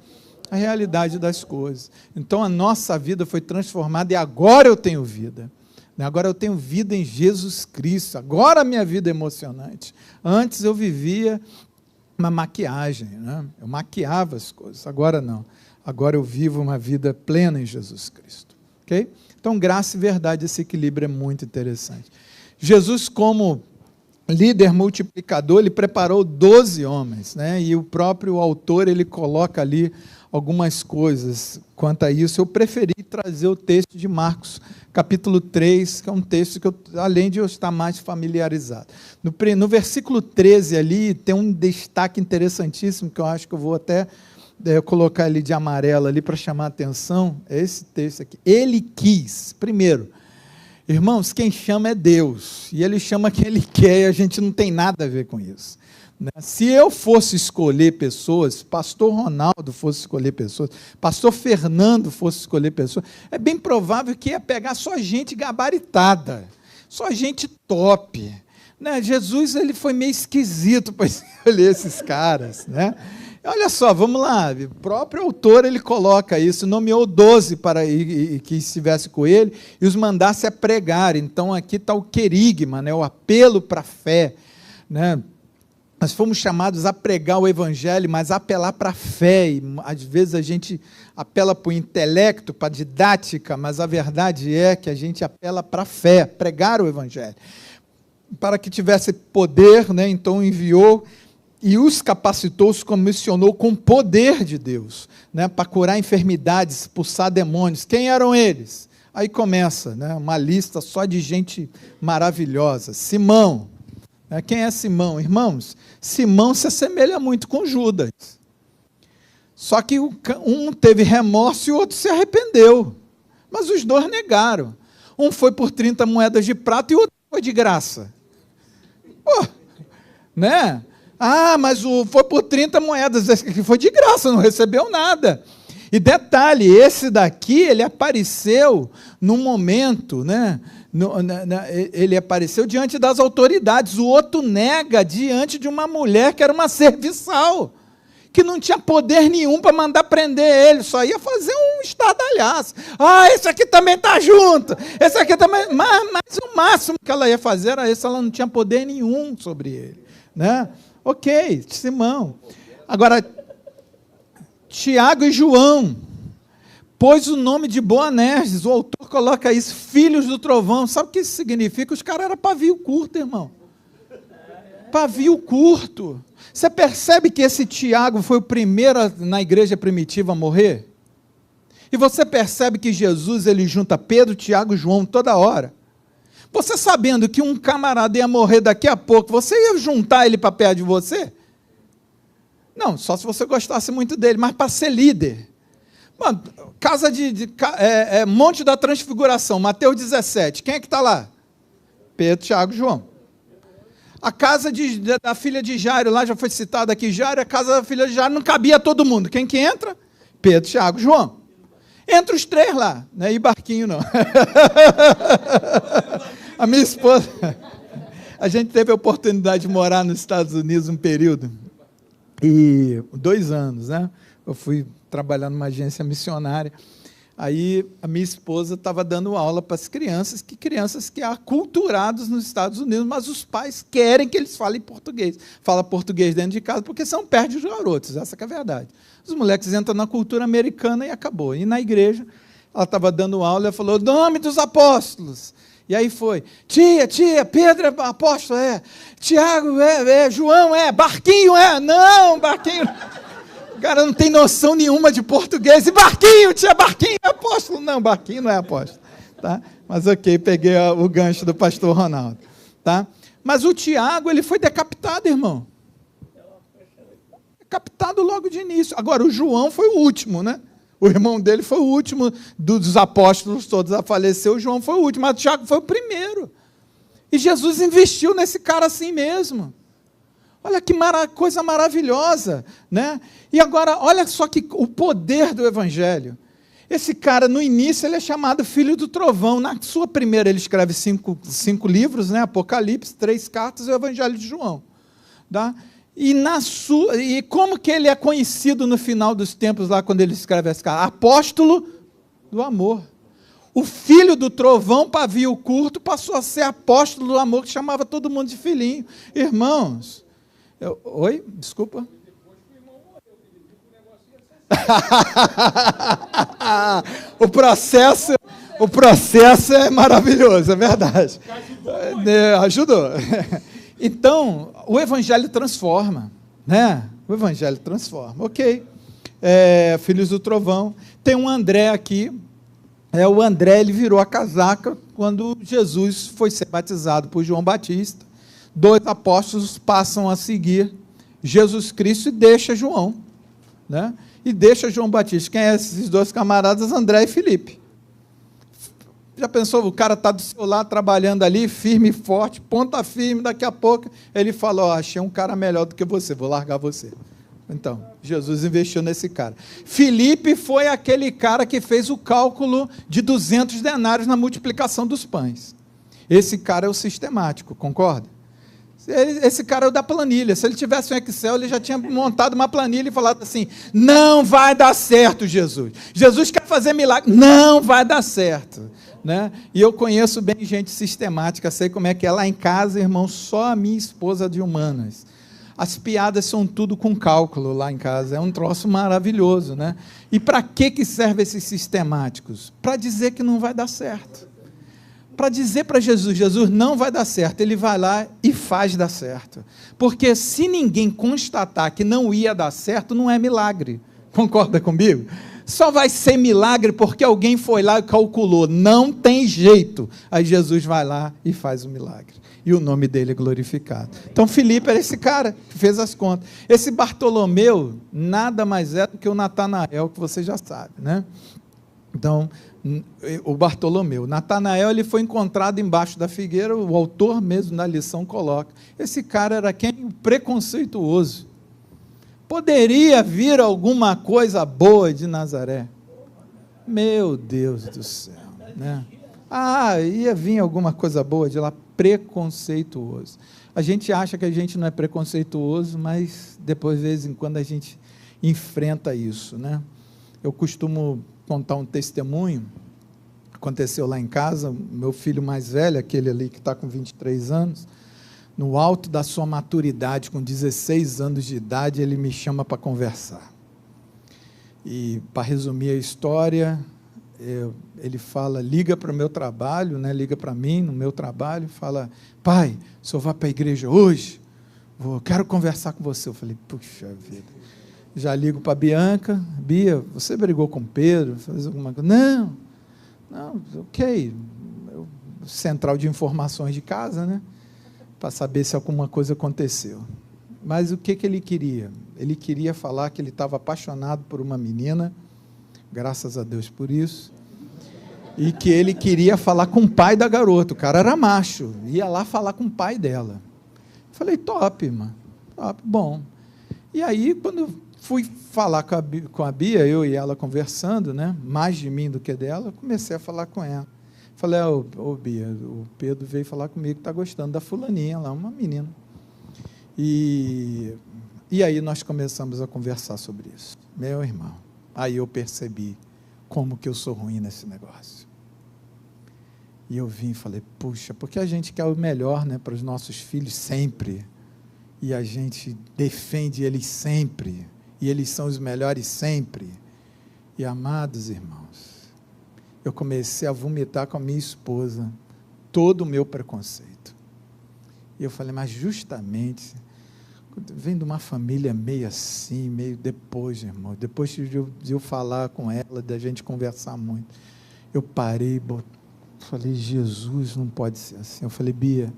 A realidade das coisas. Então a nossa vida foi transformada e agora eu tenho vida. Agora eu tenho vida em Jesus Cristo. Agora a minha vida é emocionante. Antes eu vivia uma maquiagem, né? Eu maquiava as coisas. Agora não. Agora eu vivo uma vida plena em Jesus Cristo. Okay? Então graça e verdade, esse equilíbrio é muito interessante. Jesus, como líder multiplicador, ele preparou 12 homens, né? E o próprio autor, ele coloca ali algumas coisas quanto a isso. Eu preferi trazer o texto de Marcos, capítulo 3, que é um texto que, além de eu estar mais familiarizado. No versículo 13 ali, tem um destaque interessantíssimo, que eu acho que eu vou até colocar ali de amarelo ali para chamar a atenção, é esse texto aqui. Ele quis, primeiro, irmãos, quem chama é Deus, e Ele chama quem Ele quer, e a gente não tem nada a ver com isso. Se eu fosse escolher pessoas, pastor Ronaldo fosse escolher pessoas, pastor Fernando fosse escolher pessoas, é bem provável que ia pegar só gente gabaritada, só gente top. Né? Jesus, ele foi meio esquisito para escolher esses caras, né? Olha só, vamos lá, o próprio autor ele coloca isso, nomeou 12 para que estivesse com ele e os mandasse a pregar. Então aqui está o querigma, né? O apelo para a fé, né? Nós fomos chamados a pregar o evangelho, mas a apelar para a fé, e às vezes a gente apela para o intelecto, para a didática, mas a verdade é que a gente apela para a fé, pregar o evangelho. Para que tivesse poder, né? Então enviou e os capacitou, os comissionou com o poder de Deus, né, para curar enfermidades, expulsar demônios. Quem eram eles? Aí começa, né, uma lista só de gente maravilhosa. Simão. Quem é Simão? Irmãos, Simão se assemelha muito com Judas. Só que um teve remorso e o outro se arrependeu. Mas os dois negaram. Um foi por 30 moedas de prata e o outro foi de graça. Pô, né? Ah, mas foi por 30 moedas, esse aqui foi de graça, não recebeu nada. E detalhe, esse daqui, ele apareceu num momento, né? Ele apareceu diante das autoridades, o outro nega diante de uma mulher que era uma serviçal, que não tinha poder nenhum para mandar prender ele, só ia fazer um estardalhaço. Ah, esse aqui também está junto, esse aqui também... Mas o máximo que ela ia fazer era esse, ela não tinha poder nenhum sobre ele, né? Ok, Simão. Agora, Tiago e João, pôs o nome de Boanerges, o autor coloca isso, filhos do trovão. Sabe o que isso significa? Os caras eram pavio curto, irmão. Pavio curto. Você percebe que esse Tiago foi o primeiro na igreja primitiva a morrer? E você percebe que Jesus, ele junta Pedro, Tiago e João toda hora. Você sabendo que um camarada ia morrer daqui a pouco, você ia juntar ele para perto de você? Não, só se você gostasse muito dele, mas para ser líder. Mano, Monte da Transfiguração, Mateus 17, quem é que está lá? Pedro, Tiago e João. A casa da filha de Jairo, lá já foi citada aqui, Jairo, a casa da filha de Jairo, não cabia todo mundo. Quem que entra? Pedro, Tiago e João. Entre os três lá, não é ir barquinho não. A minha esposa, a gente teve a oportunidade de morar nos Estados Unidos um período, e 2 anos, né? Eu fui trabalhar numa agência missionária, aí a minha esposa estava dando aula para as crianças que são aculturados nos Estados Unidos, mas os pais querem que eles falem português. Fala português dentro de casa, porque são perde os garotos, essa que é a verdade. Os moleques entram na cultura americana e acabou. E na igreja, ela estava dando aula e falou, nome dos apóstolos. E aí foi, tia, Pedro é apóstolo, Tiago João Barquinho não, Barquinho. O cara não tem noção nenhuma de português. E Barquinho, tia, Barquinho é apóstolo. Não, Barquinho não é apóstolo. Tá? Mas ok, peguei o gancho do pastor Ronaldo. Tá? Mas o Tiago, ele foi decapitado, irmão. Decapitado logo de início. Agora, o João foi o último, né? O irmão dele foi o último dos apóstolos todos a falecer. O João foi o último, mas o Tiago foi o primeiro. E Jesus investiu nesse cara assim mesmo. Olha que coisa maravilhosa, né? E agora, olha só que o poder do Evangelho. Esse cara, no início, ele é chamado Filho do Trovão. Na sua primeira, ele escreve 5 livros, né? Apocalipse, 3 cartas e o Evangelho de João. Tá? E como que ele é conhecido no final dos tempos, lá quando ele escreve essa carta? Apóstolo do amor. O filho do trovão, pavio curto, passou a ser apóstolo do amor, que chamava todo mundo de filhinho. Irmãos... Oi? Desculpa. O processo é maravilhoso, é verdade. Ajudou. Então, o Evangelho transforma, né? O Evangelho transforma. Ok. Filhos do trovão. Tem um André aqui. O André, ele virou a casaca quando Jesus foi ser batizado por João Batista. 2 apóstolos passam a seguir Jesus Cristo e deixa João, né? E deixa João Batista. Quem é esses 2 camaradas? André e Filipe. Já pensou, o cara está do seu lado, trabalhando ali, firme e forte, ponta firme, daqui a pouco ele fala, achei um cara melhor do que você, vou largar você. Então, Jesus investiu nesse cara. Filipe foi aquele cara que fez o cálculo de 200 denários na multiplicação dos pães. Esse cara é o sistemático, concorda? Esse cara é o da planilha. Se ele tivesse um Excel, ele já tinha montado uma planilha e falado assim, não vai dar certo, Jesus. Jesus quer fazer milagre. Não vai dar certo. Né? E eu conheço bem gente sistemática, sei como é que é lá em casa, irmão, só a minha esposa de humanas. As piadas são tudo com cálculo lá em casa, é um troço maravilhoso, né? E para que servem esses sistemáticos? Para dizer que não vai dar certo. para dizer para Jesus, Jesus, não vai dar certo. Ele vai lá e faz dar certo. Porque se ninguém constatar que não ia dar certo, não é milagre. Concorda comigo? Só vai ser milagre porque alguém foi lá e calculou. Não tem jeito. Aí Jesus vai lá e faz o milagre. E o nome dele é glorificado. Então, Filipe era esse cara que fez as contas. Esse Bartolomeu nada mais é do que o Natanael, que você já sabe, né? Então, o Bartolomeu. Natanael, ele foi encontrado embaixo da figueira, o autor mesmo da lição coloca. Esse cara era quem? O preconceituoso. Poderia vir alguma coisa boa de Nazaré? Meu Deus do céu, né? Ia vir alguma coisa boa de lá, preconceituoso. A gente acha que a gente não é preconceituoso, mas depois, de vez em quando, a gente enfrenta isso, né? Eu costumo contar um testemunho, aconteceu lá em casa, meu filho mais velho, aquele ali que está com 23 anos, no alto da sua maturidade, com 16 anos de idade, ele me chama para conversar. E, para resumir a história, ele fala, liga para o meu trabalho, né, liga para mim, no meu trabalho, fala, pai, o senhor vai para a igreja hoje? Quero conversar com você. Eu falei, puxa vida. Já ligo para a Bianca, Bia, você brigou com o Pedro? Fez alguma coisa? Não, ok. Central de informações de casa, né? Para saber se alguma coisa aconteceu. Mas o que ele queria? Ele queria falar que ele estava apaixonado por uma menina, graças a Deus por isso, e que ele queria falar com o pai da garota. O cara era macho, ia lá falar com o pai dela. Falei, top, mano, top, bom. E aí, quando eu fui falar com a Bia, eu e ela conversando, né, mais de mim do que dela, comecei a falar com ela. Falei, Bia, o Pedro veio falar comigo que está gostando da fulaninha lá, uma menina. E aí nós começamos a conversar sobre isso. Meu irmão, aí eu percebi como que eu sou ruim nesse negócio. E eu vim e falei, puxa, porque a gente quer o melhor, né, para os nossos filhos sempre. E a gente defende eles sempre. E eles são os melhores sempre. E, amados irmãos, eu comecei a vomitar com a minha esposa todo o meu preconceito. E eu falei, mas justamente, vem de uma família meio assim, meio depois, irmão, depois de eu falar com ela, da gente conversar muito, eu parei, falei, Jesus, não pode ser assim. Eu falei, Bia,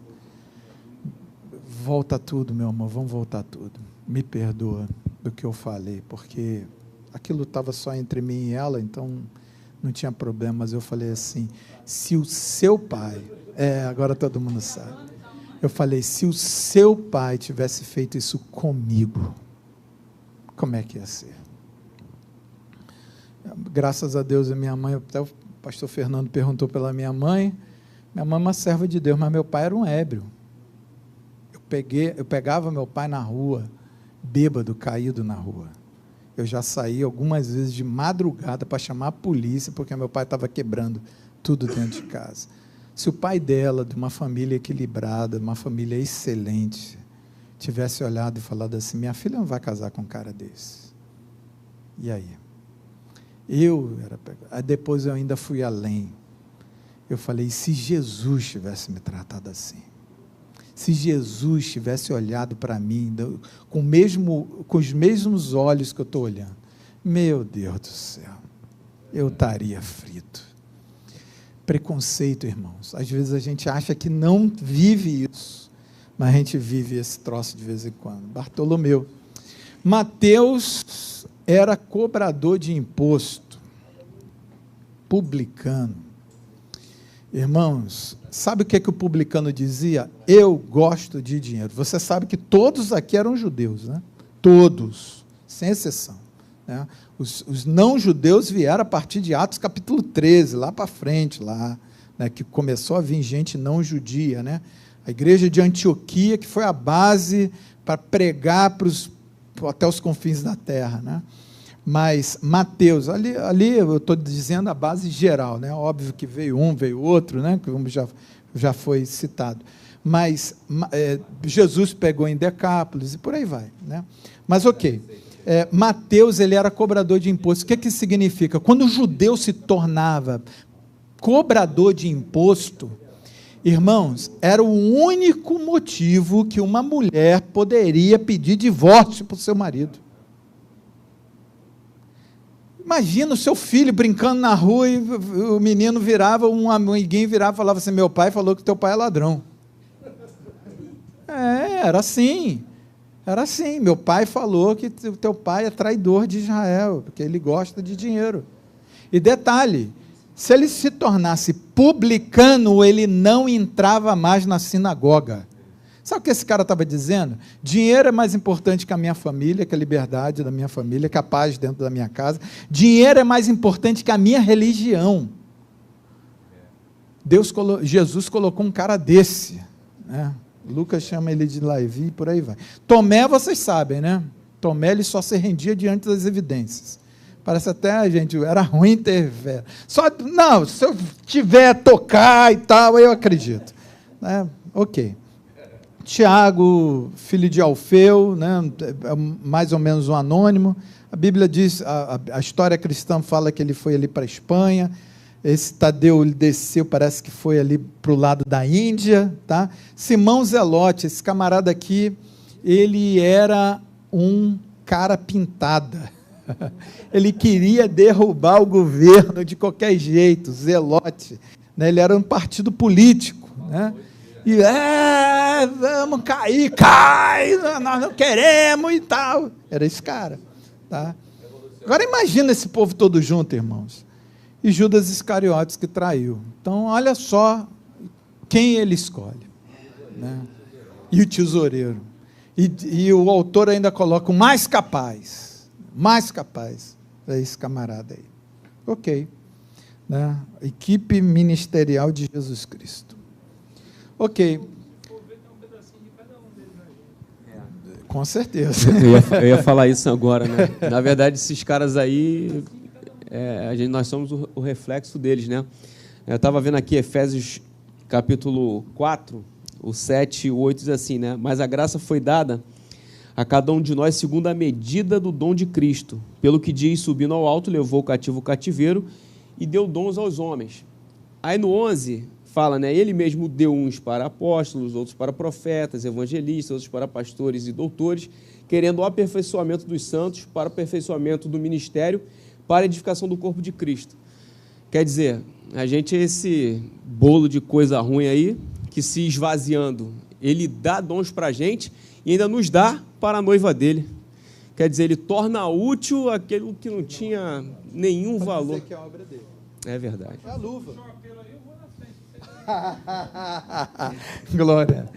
volta tudo, meu amor, vamos voltar tudo. Me perdoa do que eu falei, porque aquilo estava só entre mim e ela, então não tinha problema, mas eu falei assim, se o seu pai, agora todo mundo sabe, eu falei, se o seu pai tivesse feito isso comigo, como é que ia ser? Graças a Deus, a minha mãe, até o pastor Fernando perguntou pela minha mãe é uma serva de Deus, mas meu pai era um ébrio. Eu pegava meu pai na rua, bêbado, caído na rua. Eu já saí algumas vezes de madrugada para chamar a polícia, porque meu pai estava quebrando tudo dentro de casa. Se o pai dela, de uma família equilibrada, uma família excelente, tivesse olhado e falado assim, minha filha não vai casar com um cara desse. E aí? Depois eu ainda fui além. Eu falei, se Jesus tivesse me tratado assim, se Jesus tivesse olhado para mim com os mesmos olhos que eu estou olhando, meu Deus do céu, eu estaria frito. Preconceito, irmãos. Às vezes a gente acha que não vive isso, mas a gente vive esse troço de vez em quando. Bartolomeu. Mateus era cobrador de imposto, publicano. Irmãos, sabe o que o publicano dizia? Eu gosto de dinheiro. Você sabe que todos aqui eram judeus, né? Todos, sem exceção, né? Os não-judeus vieram a partir de Atos capítulo 13, lá para frente, lá, né, que começou a vir gente não-judia, né? A igreja de Antioquia, que foi a base para pregar até os confins da terra, né? Mas Mateus, ali eu estou dizendo a base geral, né? Óbvio que veio um, veio outro, né? Como já foi citado. Mas Jesus pegou em Decápolis e por aí vai, né? Mas ok. Mateus, ele era cobrador de imposto. O que significa? Quando o judeu se tornava cobrador de imposto, Irmãos, era o único motivo que uma mulher poderia pedir divórcio para o seu marido. Imagina o seu filho brincando na rua e o menino virava, um amiguinho virava e falava assim, meu pai falou que teu pai é ladrão. Era assim. Era assim, meu pai falou que o teu pai é traidor de Israel, porque ele gosta de dinheiro. E detalhe, se ele se tornasse publicano, ele não entrava mais na sinagoga. Sabe o que esse cara estava dizendo? Dinheiro é mais importante que a minha família, que a liberdade da minha família, que a paz dentro da minha casa. Dinheiro é mais importante que a minha religião. Jesus colocou um cara desse, né? Lucas chama ele de Levi e por aí vai. Tomé, vocês sabem, né? Tomé, ele só se rendia diante das evidências. Parece até, gente, era ruim ter fé. Não, se eu tiver tocar e tal, eu acredito. Né? Ok. Tiago, filho de Alfeu, né? Mais ou menos um anônimo. A Bíblia diz, a história cristã fala que ele foi ali para a Espanha. Esse Tadeu, ele desceu, parece que foi ali para o lado da Índia, tá? Simão Zelote, esse camarada aqui, ele era um cara pintada. Ele queria derrubar o governo de qualquer jeito, Zelote, né? Ele era um partido político, né? E, vamos cair, cai, nós não queremos e tal. Era esse cara, tá? Agora imagina esse povo todo junto, irmãos. E Judas Iscariotes que traiu. Então, olha só quem ele escolhe. Né? E o tesoureiro. E o autor ainda coloca o mais capaz. Mais capaz. É esse camarada aí. Ok. Né? Equipe ministerial de Jesus Cristo. Ok. Com certeza. Eu ia falar isso agora, né? Na verdade, esses caras aí... nós somos o reflexo deles, né? Eu estava vendo aqui Efésios capítulo 4, o 7 e o 8 diz assim, né? Mas a graça foi dada a cada um de nós segundo a medida do dom de Cristo. Pelo que diz, subindo ao alto, levou o cativo o cativeiro e deu dons aos homens. Aí no 11 fala, né? Ele mesmo deu uns para apóstolos, outros para profetas, evangelistas, outros para pastores e doutores, querendo o aperfeiçoamento dos santos, para o aperfeiçoamento do ministério, para a edificação do corpo de Cristo. Quer dizer, a gente é esse bolo de coisa ruim aí, que se esvaziando, ele dá dons para a gente e ainda nos dá para a noiva dele. Quer dizer, ele torna útil aquilo que não tinha nenhum valor. Dizer que é a obra dele. É verdade. É a luva. Glória.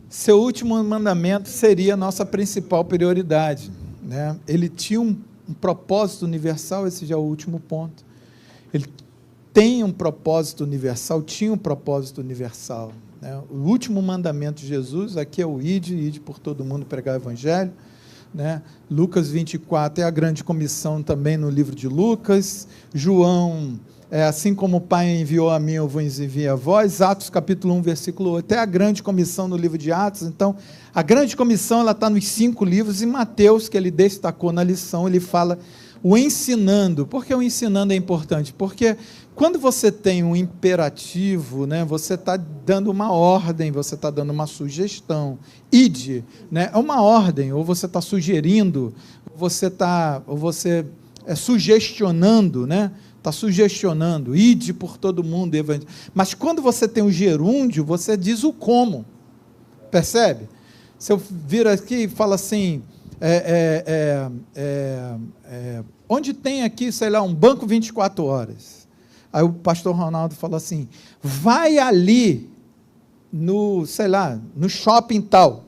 Seu último mandamento seria a nossa principal prioridade. Né? Ele tinha um propósito universal, esse já é o último ponto. Ele tem um propósito universal, tinha um propósito universal. Né? O último mandamento de Jesus, aqui é o ide por todo mundo pregar o evangelho. Né? Lucas 24 é a grande comissão também no livro de Lucas. João, assim como o Pai enviou a mim, eu vos envio a vós. Atos capítulo 1, versículo 8, é a grande comissão no livro de Atos. Então, a grande comissão ela está nos 5 livros, e Mateus, que ele destacou na lição, ele fala o ensinando. Por que o ensinando é importante? Porque quando você tem um imperativo, né, você está dando uma ordem, você está dando uma sugestão. Ide, né, é uma ordem, ou você está sugerindo, ou você sugestionando, né? Está sugestionando, ide por todo mundo. Mas quando você tem o gerúndio, você diz o como. Percebe? Se eu vir aqui e falo assim, onde tem aqui, sei lá, um banco 24 horas? Aí o pastor Ronaldo fala assim, vai ali no, sei lá, no shopping tal.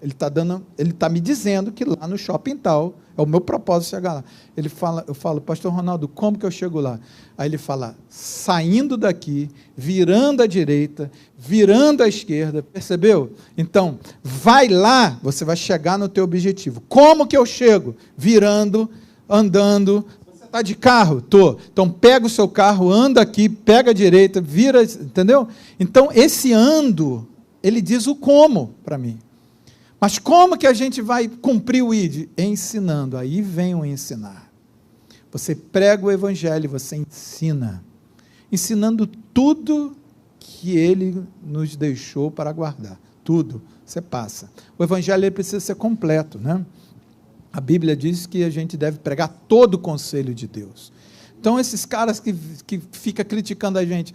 Ele está me dizendo que lá no shopping tal, é o meu propósito chegar lá. Eu falo, pastor Ronaldo, como que eu chego lá? Aí ele fala, saindo daqui, virando à direita, virando à esquerda, percebeu? Então, vai lá, você vai chegar no teu objetivo. Como que eu chego? Virando, andando. Você está de carro? Estou. Então, pega o seu carro, anda aqui, pega a direita, vira, entendeu? Então, esse ando, ele diz o como para mim. Mas como que a gente vai cumprir o ID? Ensinando. Aí vem o ensinar. Você prega o evangelho, você ensina. ensinando tudo que ele nos deixou para guardar. Tudo, você passa. O evangelho precisa ser completo, né? A Bíblia diz que a gente deve pregar todo o conselho de Deus. Então, esses caras que ficam criticando a gente,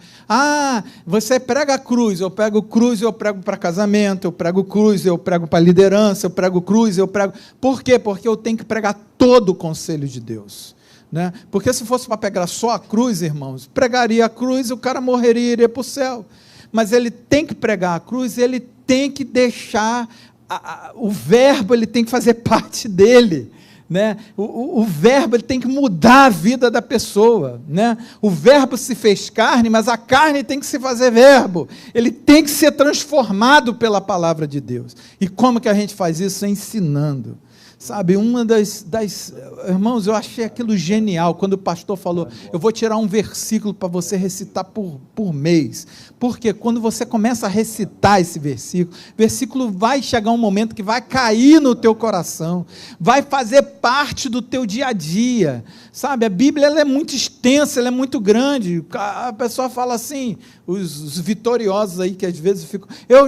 você prega a cruz, eu prego cruz, eu prego para casamento, eu prego cruz, eu prego para liderança, eu prego cruz, eu prego... Por quê? Porque eu tenho que pregar todo o conselho de Deus. Né? Porque se fosse para pegar só a cruz, irmãos, pregaria a cruz, o cara morreria e iria para o céu. Mas ele tem que pregar a cruz, ele tem que deixar, o verbo ele tem que fazer parte dele. Né? O verbo ele tem que mudar a vida da pessoa, né? O verbo se fez carne, mas a carne tem que se fazer verbo, ele tem que ser transformado pela palavra de Deus. E como que a gente faz isso? Ensinando. Sabe, uma das... Irmãos, eu achei aquilo genial, quando o pastor falou, eu vou tirar um versículo para você recitar por mês. Porque quando você começa a recitar esse versículo vai chegar um momento que vai cair no teu coração, vai fazer parte do teu dia a dia. Sabe, a Bíblia ela é muito extensa, ela é muito grande. A pessoa fala assim, os vitoriosos aí, que às vezes ficam, eu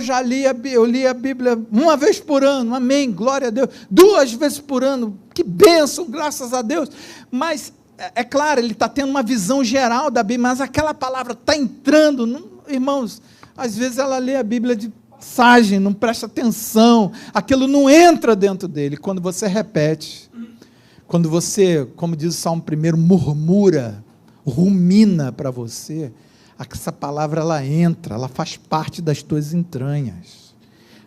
li a Bíblia uma vez por ano, amém, glória a Deus, 2 vezes por ano, que bênção, graças a Deus. Mas, é claro, ele está tendo uma visão geral da Bíblia, mas aquela palavra está entrando, irmãos, às vezes ela lê a Bíblia de passagem, não presta atenção, aquilo não entra dentro dele. Quando você repete, quando você, como diz o Salmo 1, murmura, rumina para você, essa palavra ela entra, ela faz parte das tuas entranhas.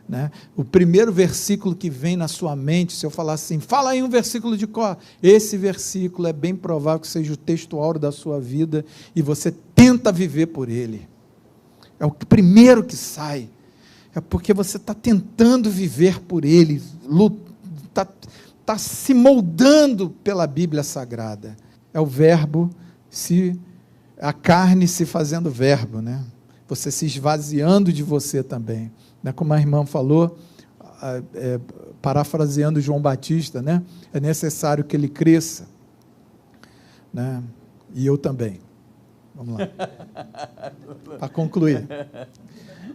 Né? O primeiro versículo que vem na sua mente, se eu falar assim, fala aí um versículo de cor, esse versículo é bem provável que seja o texto áureo da sua vida e você tenta viver por ele. É o primeiro que sai, é porque você está tentando viver por ele, está se moldando pela Bíblia Sagrada. É o verbo, a carne se fazendo verbo, né? Você se esvaziando de você também. Né? Como a irmã falou, parafraseando João Batista, né? É necessário que ele cresça. Né? E eu também. Vamos lá. Para concluir.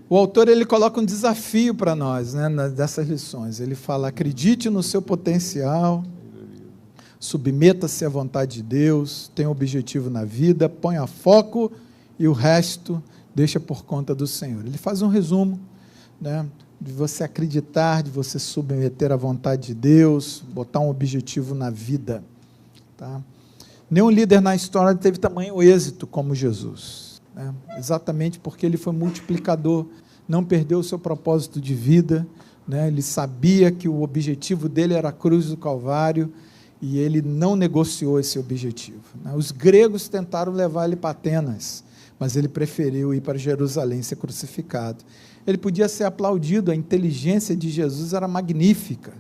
O autor ele coloca um desafio para nós, né, dessas lições. Ele fala, acredite no seu potencial, submeta-se à vontade de Deus, tenha um objetivo na vida, ponha foco e o resto deixa por conta do Senhor. Ele faz um resumo, né, de você acreditar, de você submeter à vontade de Deus, botar um objetivo na vida. Tá? Nenhum líder na história teve tamanho êxito como Jesus. Né? Exatamente porque ele foi multiplicador, não perdeu o seu propósito de vida, né? Ele sabia que o objetivo dele era a cruz do Calvário e ele não negociou esse objetivo. Né? Os gregos tentaram levar ele para Atenas, mas ele preferiu ir para Jerusalém ser crucificado. Ele podia ser aplaudido, a inteligência de Jesus era magnífica,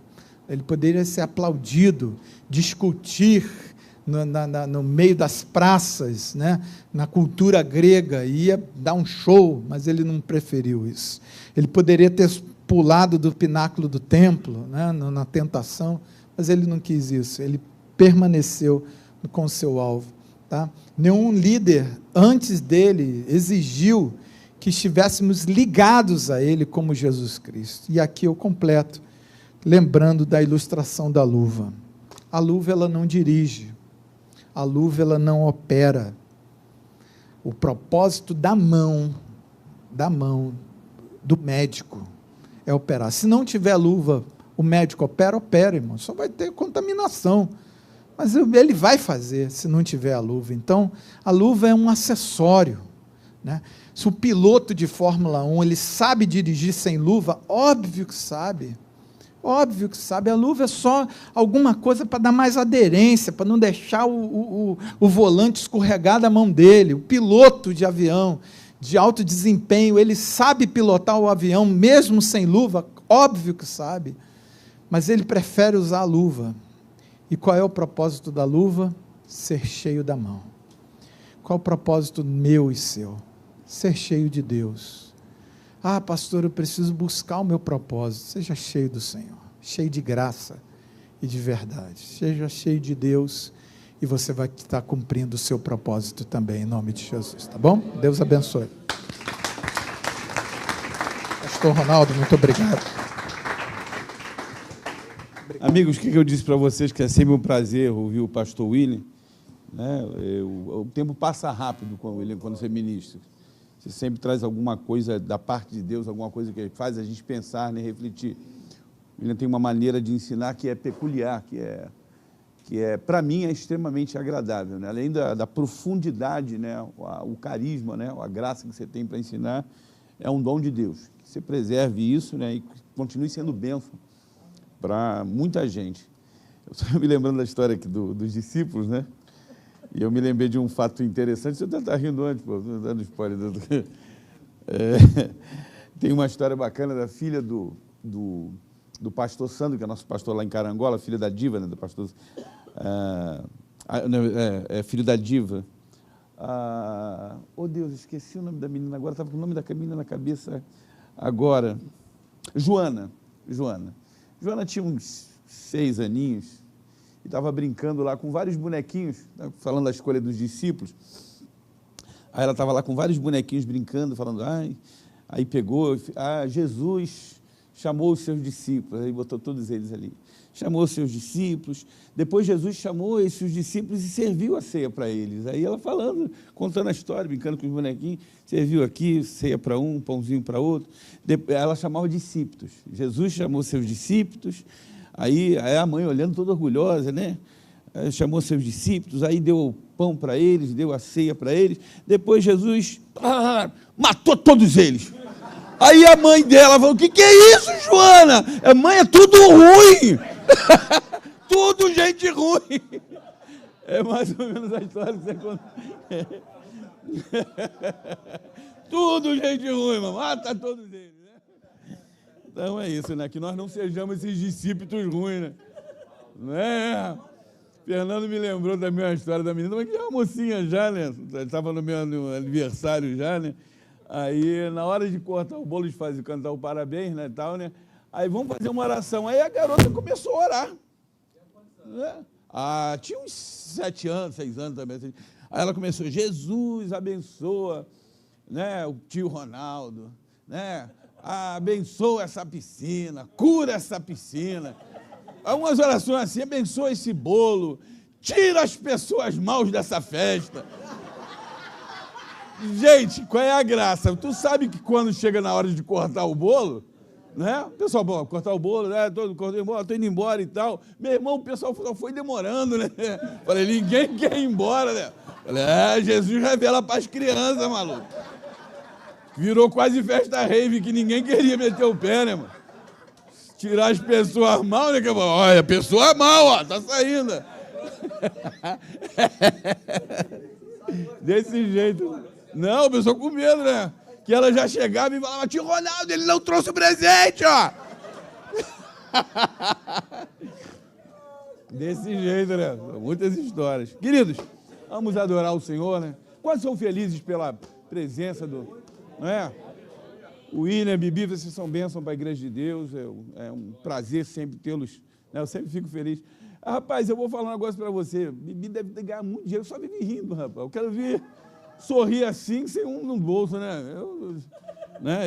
ele poderia ser aplaudido, discutir no meio das praças, né, na cultura grega, ia dar um show, mas ele não preferiu isso. Ele poderia ter pulado do pináculo do templo, né, na tentação, mas ele não quis isso, ele permaneceu com o seu alvo. Tá? Nenhum líder antes dele exigiu que estivéssemos ligados a ele como Jesus Cristo. E aqui eu completo, lembrando da ilustração da luva. A luva ela não dirige, a luva ela não opera. O propósito da mão do médico é operar. Se não tiver luva, o médico opera, irmão, só vai ter contaminação. Mas ele vai fazer se não tiver a luva. Então, a luva é um acessório. Né? Se o piloto de Fórmula 1 ele sabe dirigir sem luva, óbvio que sabe. Óbvio que sabe. A luva é só alguma coisa para dar mais aderência, para não deixar o volante escorregar da mão dele. O piloto de avião de alto desempenho, ele sabe pilotar o avião mesmo sem luva, óbvio que sabe. Mas ele prefere usar a luva. E qual é o propósito da luva? Ser cheio da mão. Qual é o propósito meu e seu? Ser cheio de Deus. Ah, pastor, eu preciso buscar o meu propósito. Seja cheio do Senhor, cheio de graça e de verdade. Seja cheio de Deus e você vai estar cumprindo o seu propósito também, em nome de Jesus, tá bom? Deus abençoe. Pastor Ronaldo, muito obrigado. Amigos, o que eu disse para vocês, que é sempre um prazer ouvir o pastor William, né? O tempo passa rápido com o William quando você ministra. Você sempre traz alguma coisa da parte de Deus, alguma coisa que faz a gente pensar, né, refletir. O William tem uma maneira de ensinar que é peculiar, que é para mim, é extremamente agradável, né? Além da profundidade, né, o carisma, né, a graça que você tem para ensinar, é um dom de Deus. Que você preserve isso, né, e continue sendo bênção para muita gente. Eu estou me lembrando da história aqui dos discípulos, né? E eu me lembrei de um fato interessante. Você está rindo antes, pô, estou dando spoiler. Tem uma história bacana da filha do pastor Sandro, que é nosso pastor lá em Carangola, filha da Diva, né, do pastor... filho da Diva. Oh, Deus, esqueci o nome da menina agora, estava com o nome da menina na cabeça agora. Joana tinha uns 6 aninhos e estava brincando lá com vários bonequinhos, falando da escolha dos discípulos. Aí ela estava lá com vários bonequinhos brincando, falando, aí pegou, Jesus chamou os seus discípulos, aí botou todos eles ali. Chamou os seus discípulos, depois Jesus chamou esses discípulos e serviu a ceia para eles. Aí ela falando, contando a história, brincando com os bonequinhos, serviu aqui, ceia para um, pãozinho para outro. Ela chamava discípulos. Jesus chamou seus discípulos, aí a mãe olhando toda orgulhosa, né? Chamou seus discípulos, aí deu o pão para eles, deu a ceia para eles. Depois Jesus matou todos eles. Aí a mãe dela falou, o que é isso, Joana? Mãe, é tudo ruim. Tudo gente ruim. É mais ou menos a história que você conta. Tudo gente ruim, mamãe. Mata todos eles, né? Então é isso, né? Que nós não sejamos esses discípulos ruins, né? Não é? Fernando me lembrou da minha história da menina, mas que é uma mocinha já, né? Estava no meu aniversário já, né? Aí, na hora de cortar o bolo, de cantar o parabéns, né, tal, né? Aí, vamos fazer uma oração. Aí, a garota começou a orar. Né? Tinha uns 7 anos, 6 anos também. Aí, ela começou, Jesus abençoa, né, o tio Ronaldo, né? Abençoa essa piscina, cura essa piscina. Umas orações assim, abençoa esse bolo, tira as pessoas maus dessa festa. Gente, qual é a graça? Tu sabe que quando chega na hora de cortar o bolo, né? O pessoal, bom, cortar o bolo, né? Estou indo embora e tal. Meu irmão, o pessoal só foi demorando, né? Falei, ninguém quer ir embora, né? Falei, Jesus revela para as crianças, maluco. Virou quase festa rave, que ninguém queria meter o pé, né, mano? Tirar as pessoas mal, né? Olha, a pessoa mal, ó, tá saindo. Desse jeito. Não, o pessoal com medo, né? Que ela já chegava e falava, tio Ronaldo, ele não trouxe o presente, ó. Desse jeito, né? Muitas histórias. Queridos, vamos adorar o Senhor, né? Quantos são felizes pela presença do... Não é? O William, a Bibi, vocês são bênção para a Igreja de Deus. É um prazer sempre tê-los. Né? Eu sempre fico feliz. Rapaz, eu vou falar um negócio para você. Bibi deve ter ganhado muito dinheiro, só vive rindo, rapaz. Eu quero ver sorrir assim, sem um no bolso, né?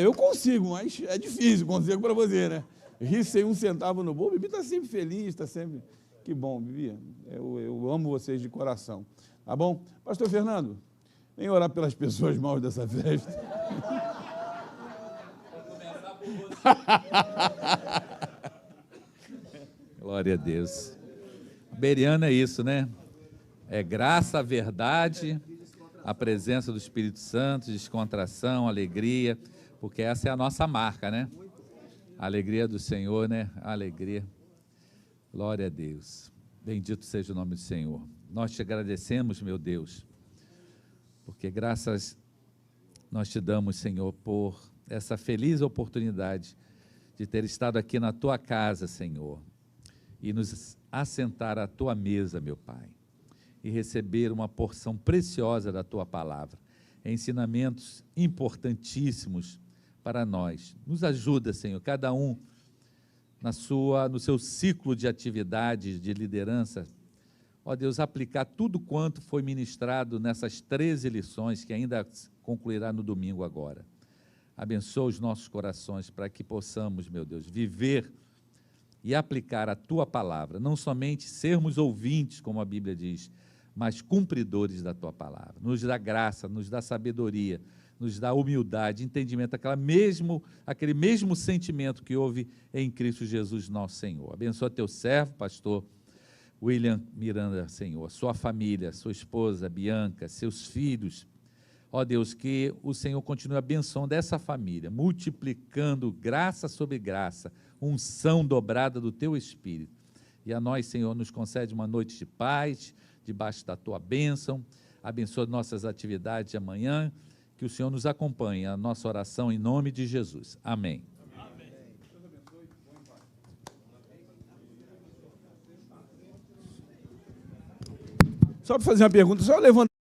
Eu consigo, mas é difícil, consigo para você, né? Rir sem um centavo no bolso. Bibi está sempre feliz, está sempre... Que bom, Bibi. Eu amo vocês de coração. Tá bom? Pastor Fernando, vem orar pelas pessoas maus dessa festa. Glória a Deus. Beriano é isso, né? É graça, verdade, a presença do Espírito Santo, descontração, alegria, porque essa é a nossa marca, né? A alegria do Senhor, né? A alegria. Glória a Deus. Bendito seja o nome do Senhor. Nós te agradecemos, meu Deus, porque graças nós te damos, Senhor, por essa feliz oportunidade de ter estado aqui na tua casa, Senhor, e nos assentar à tua mesa, meu Pai, e receber uma porção preciosa da tua palavra, ensinamentos importantíssimos para nós. Nos ajuda, Senhor, cada um no seu ciclo de atividades, de liderança, ó Deus, aplicar tudo quanto foi ministrado nessas 13 lições que ainda concluirá no domingo agora. Abençoa os nossos corações para que possamos, meu Deus, viver e aplicar a Tua palavra, não somente sermos ouvintes, como a Bíblia diz, mas cumpridores da Tua palavra. Nos dá graça, nos dá sabedoria, nos dá humildade, entendimento, aquele mesmo sentimento que houve em Cristo Jesus, nosso Senhor. Abençoa Teu servo, pastor William Miranda, Senhor, sua família, sua esposa Bianca, seus filhos. Ó Deus, que o Senhor continue abençoando essa família, multiplicando graça sobre graça, unção dobrada do Teu Espírito. E a nós, Senhor, nos concede uma noite de paz, debaixo da Tua bênção. Abençoa nossas atividades de amanhã, que o Senhor nos acompanhe, a nossa oração em nome de Jesus. Amém. Só para fazer uma pergunta, só levanta.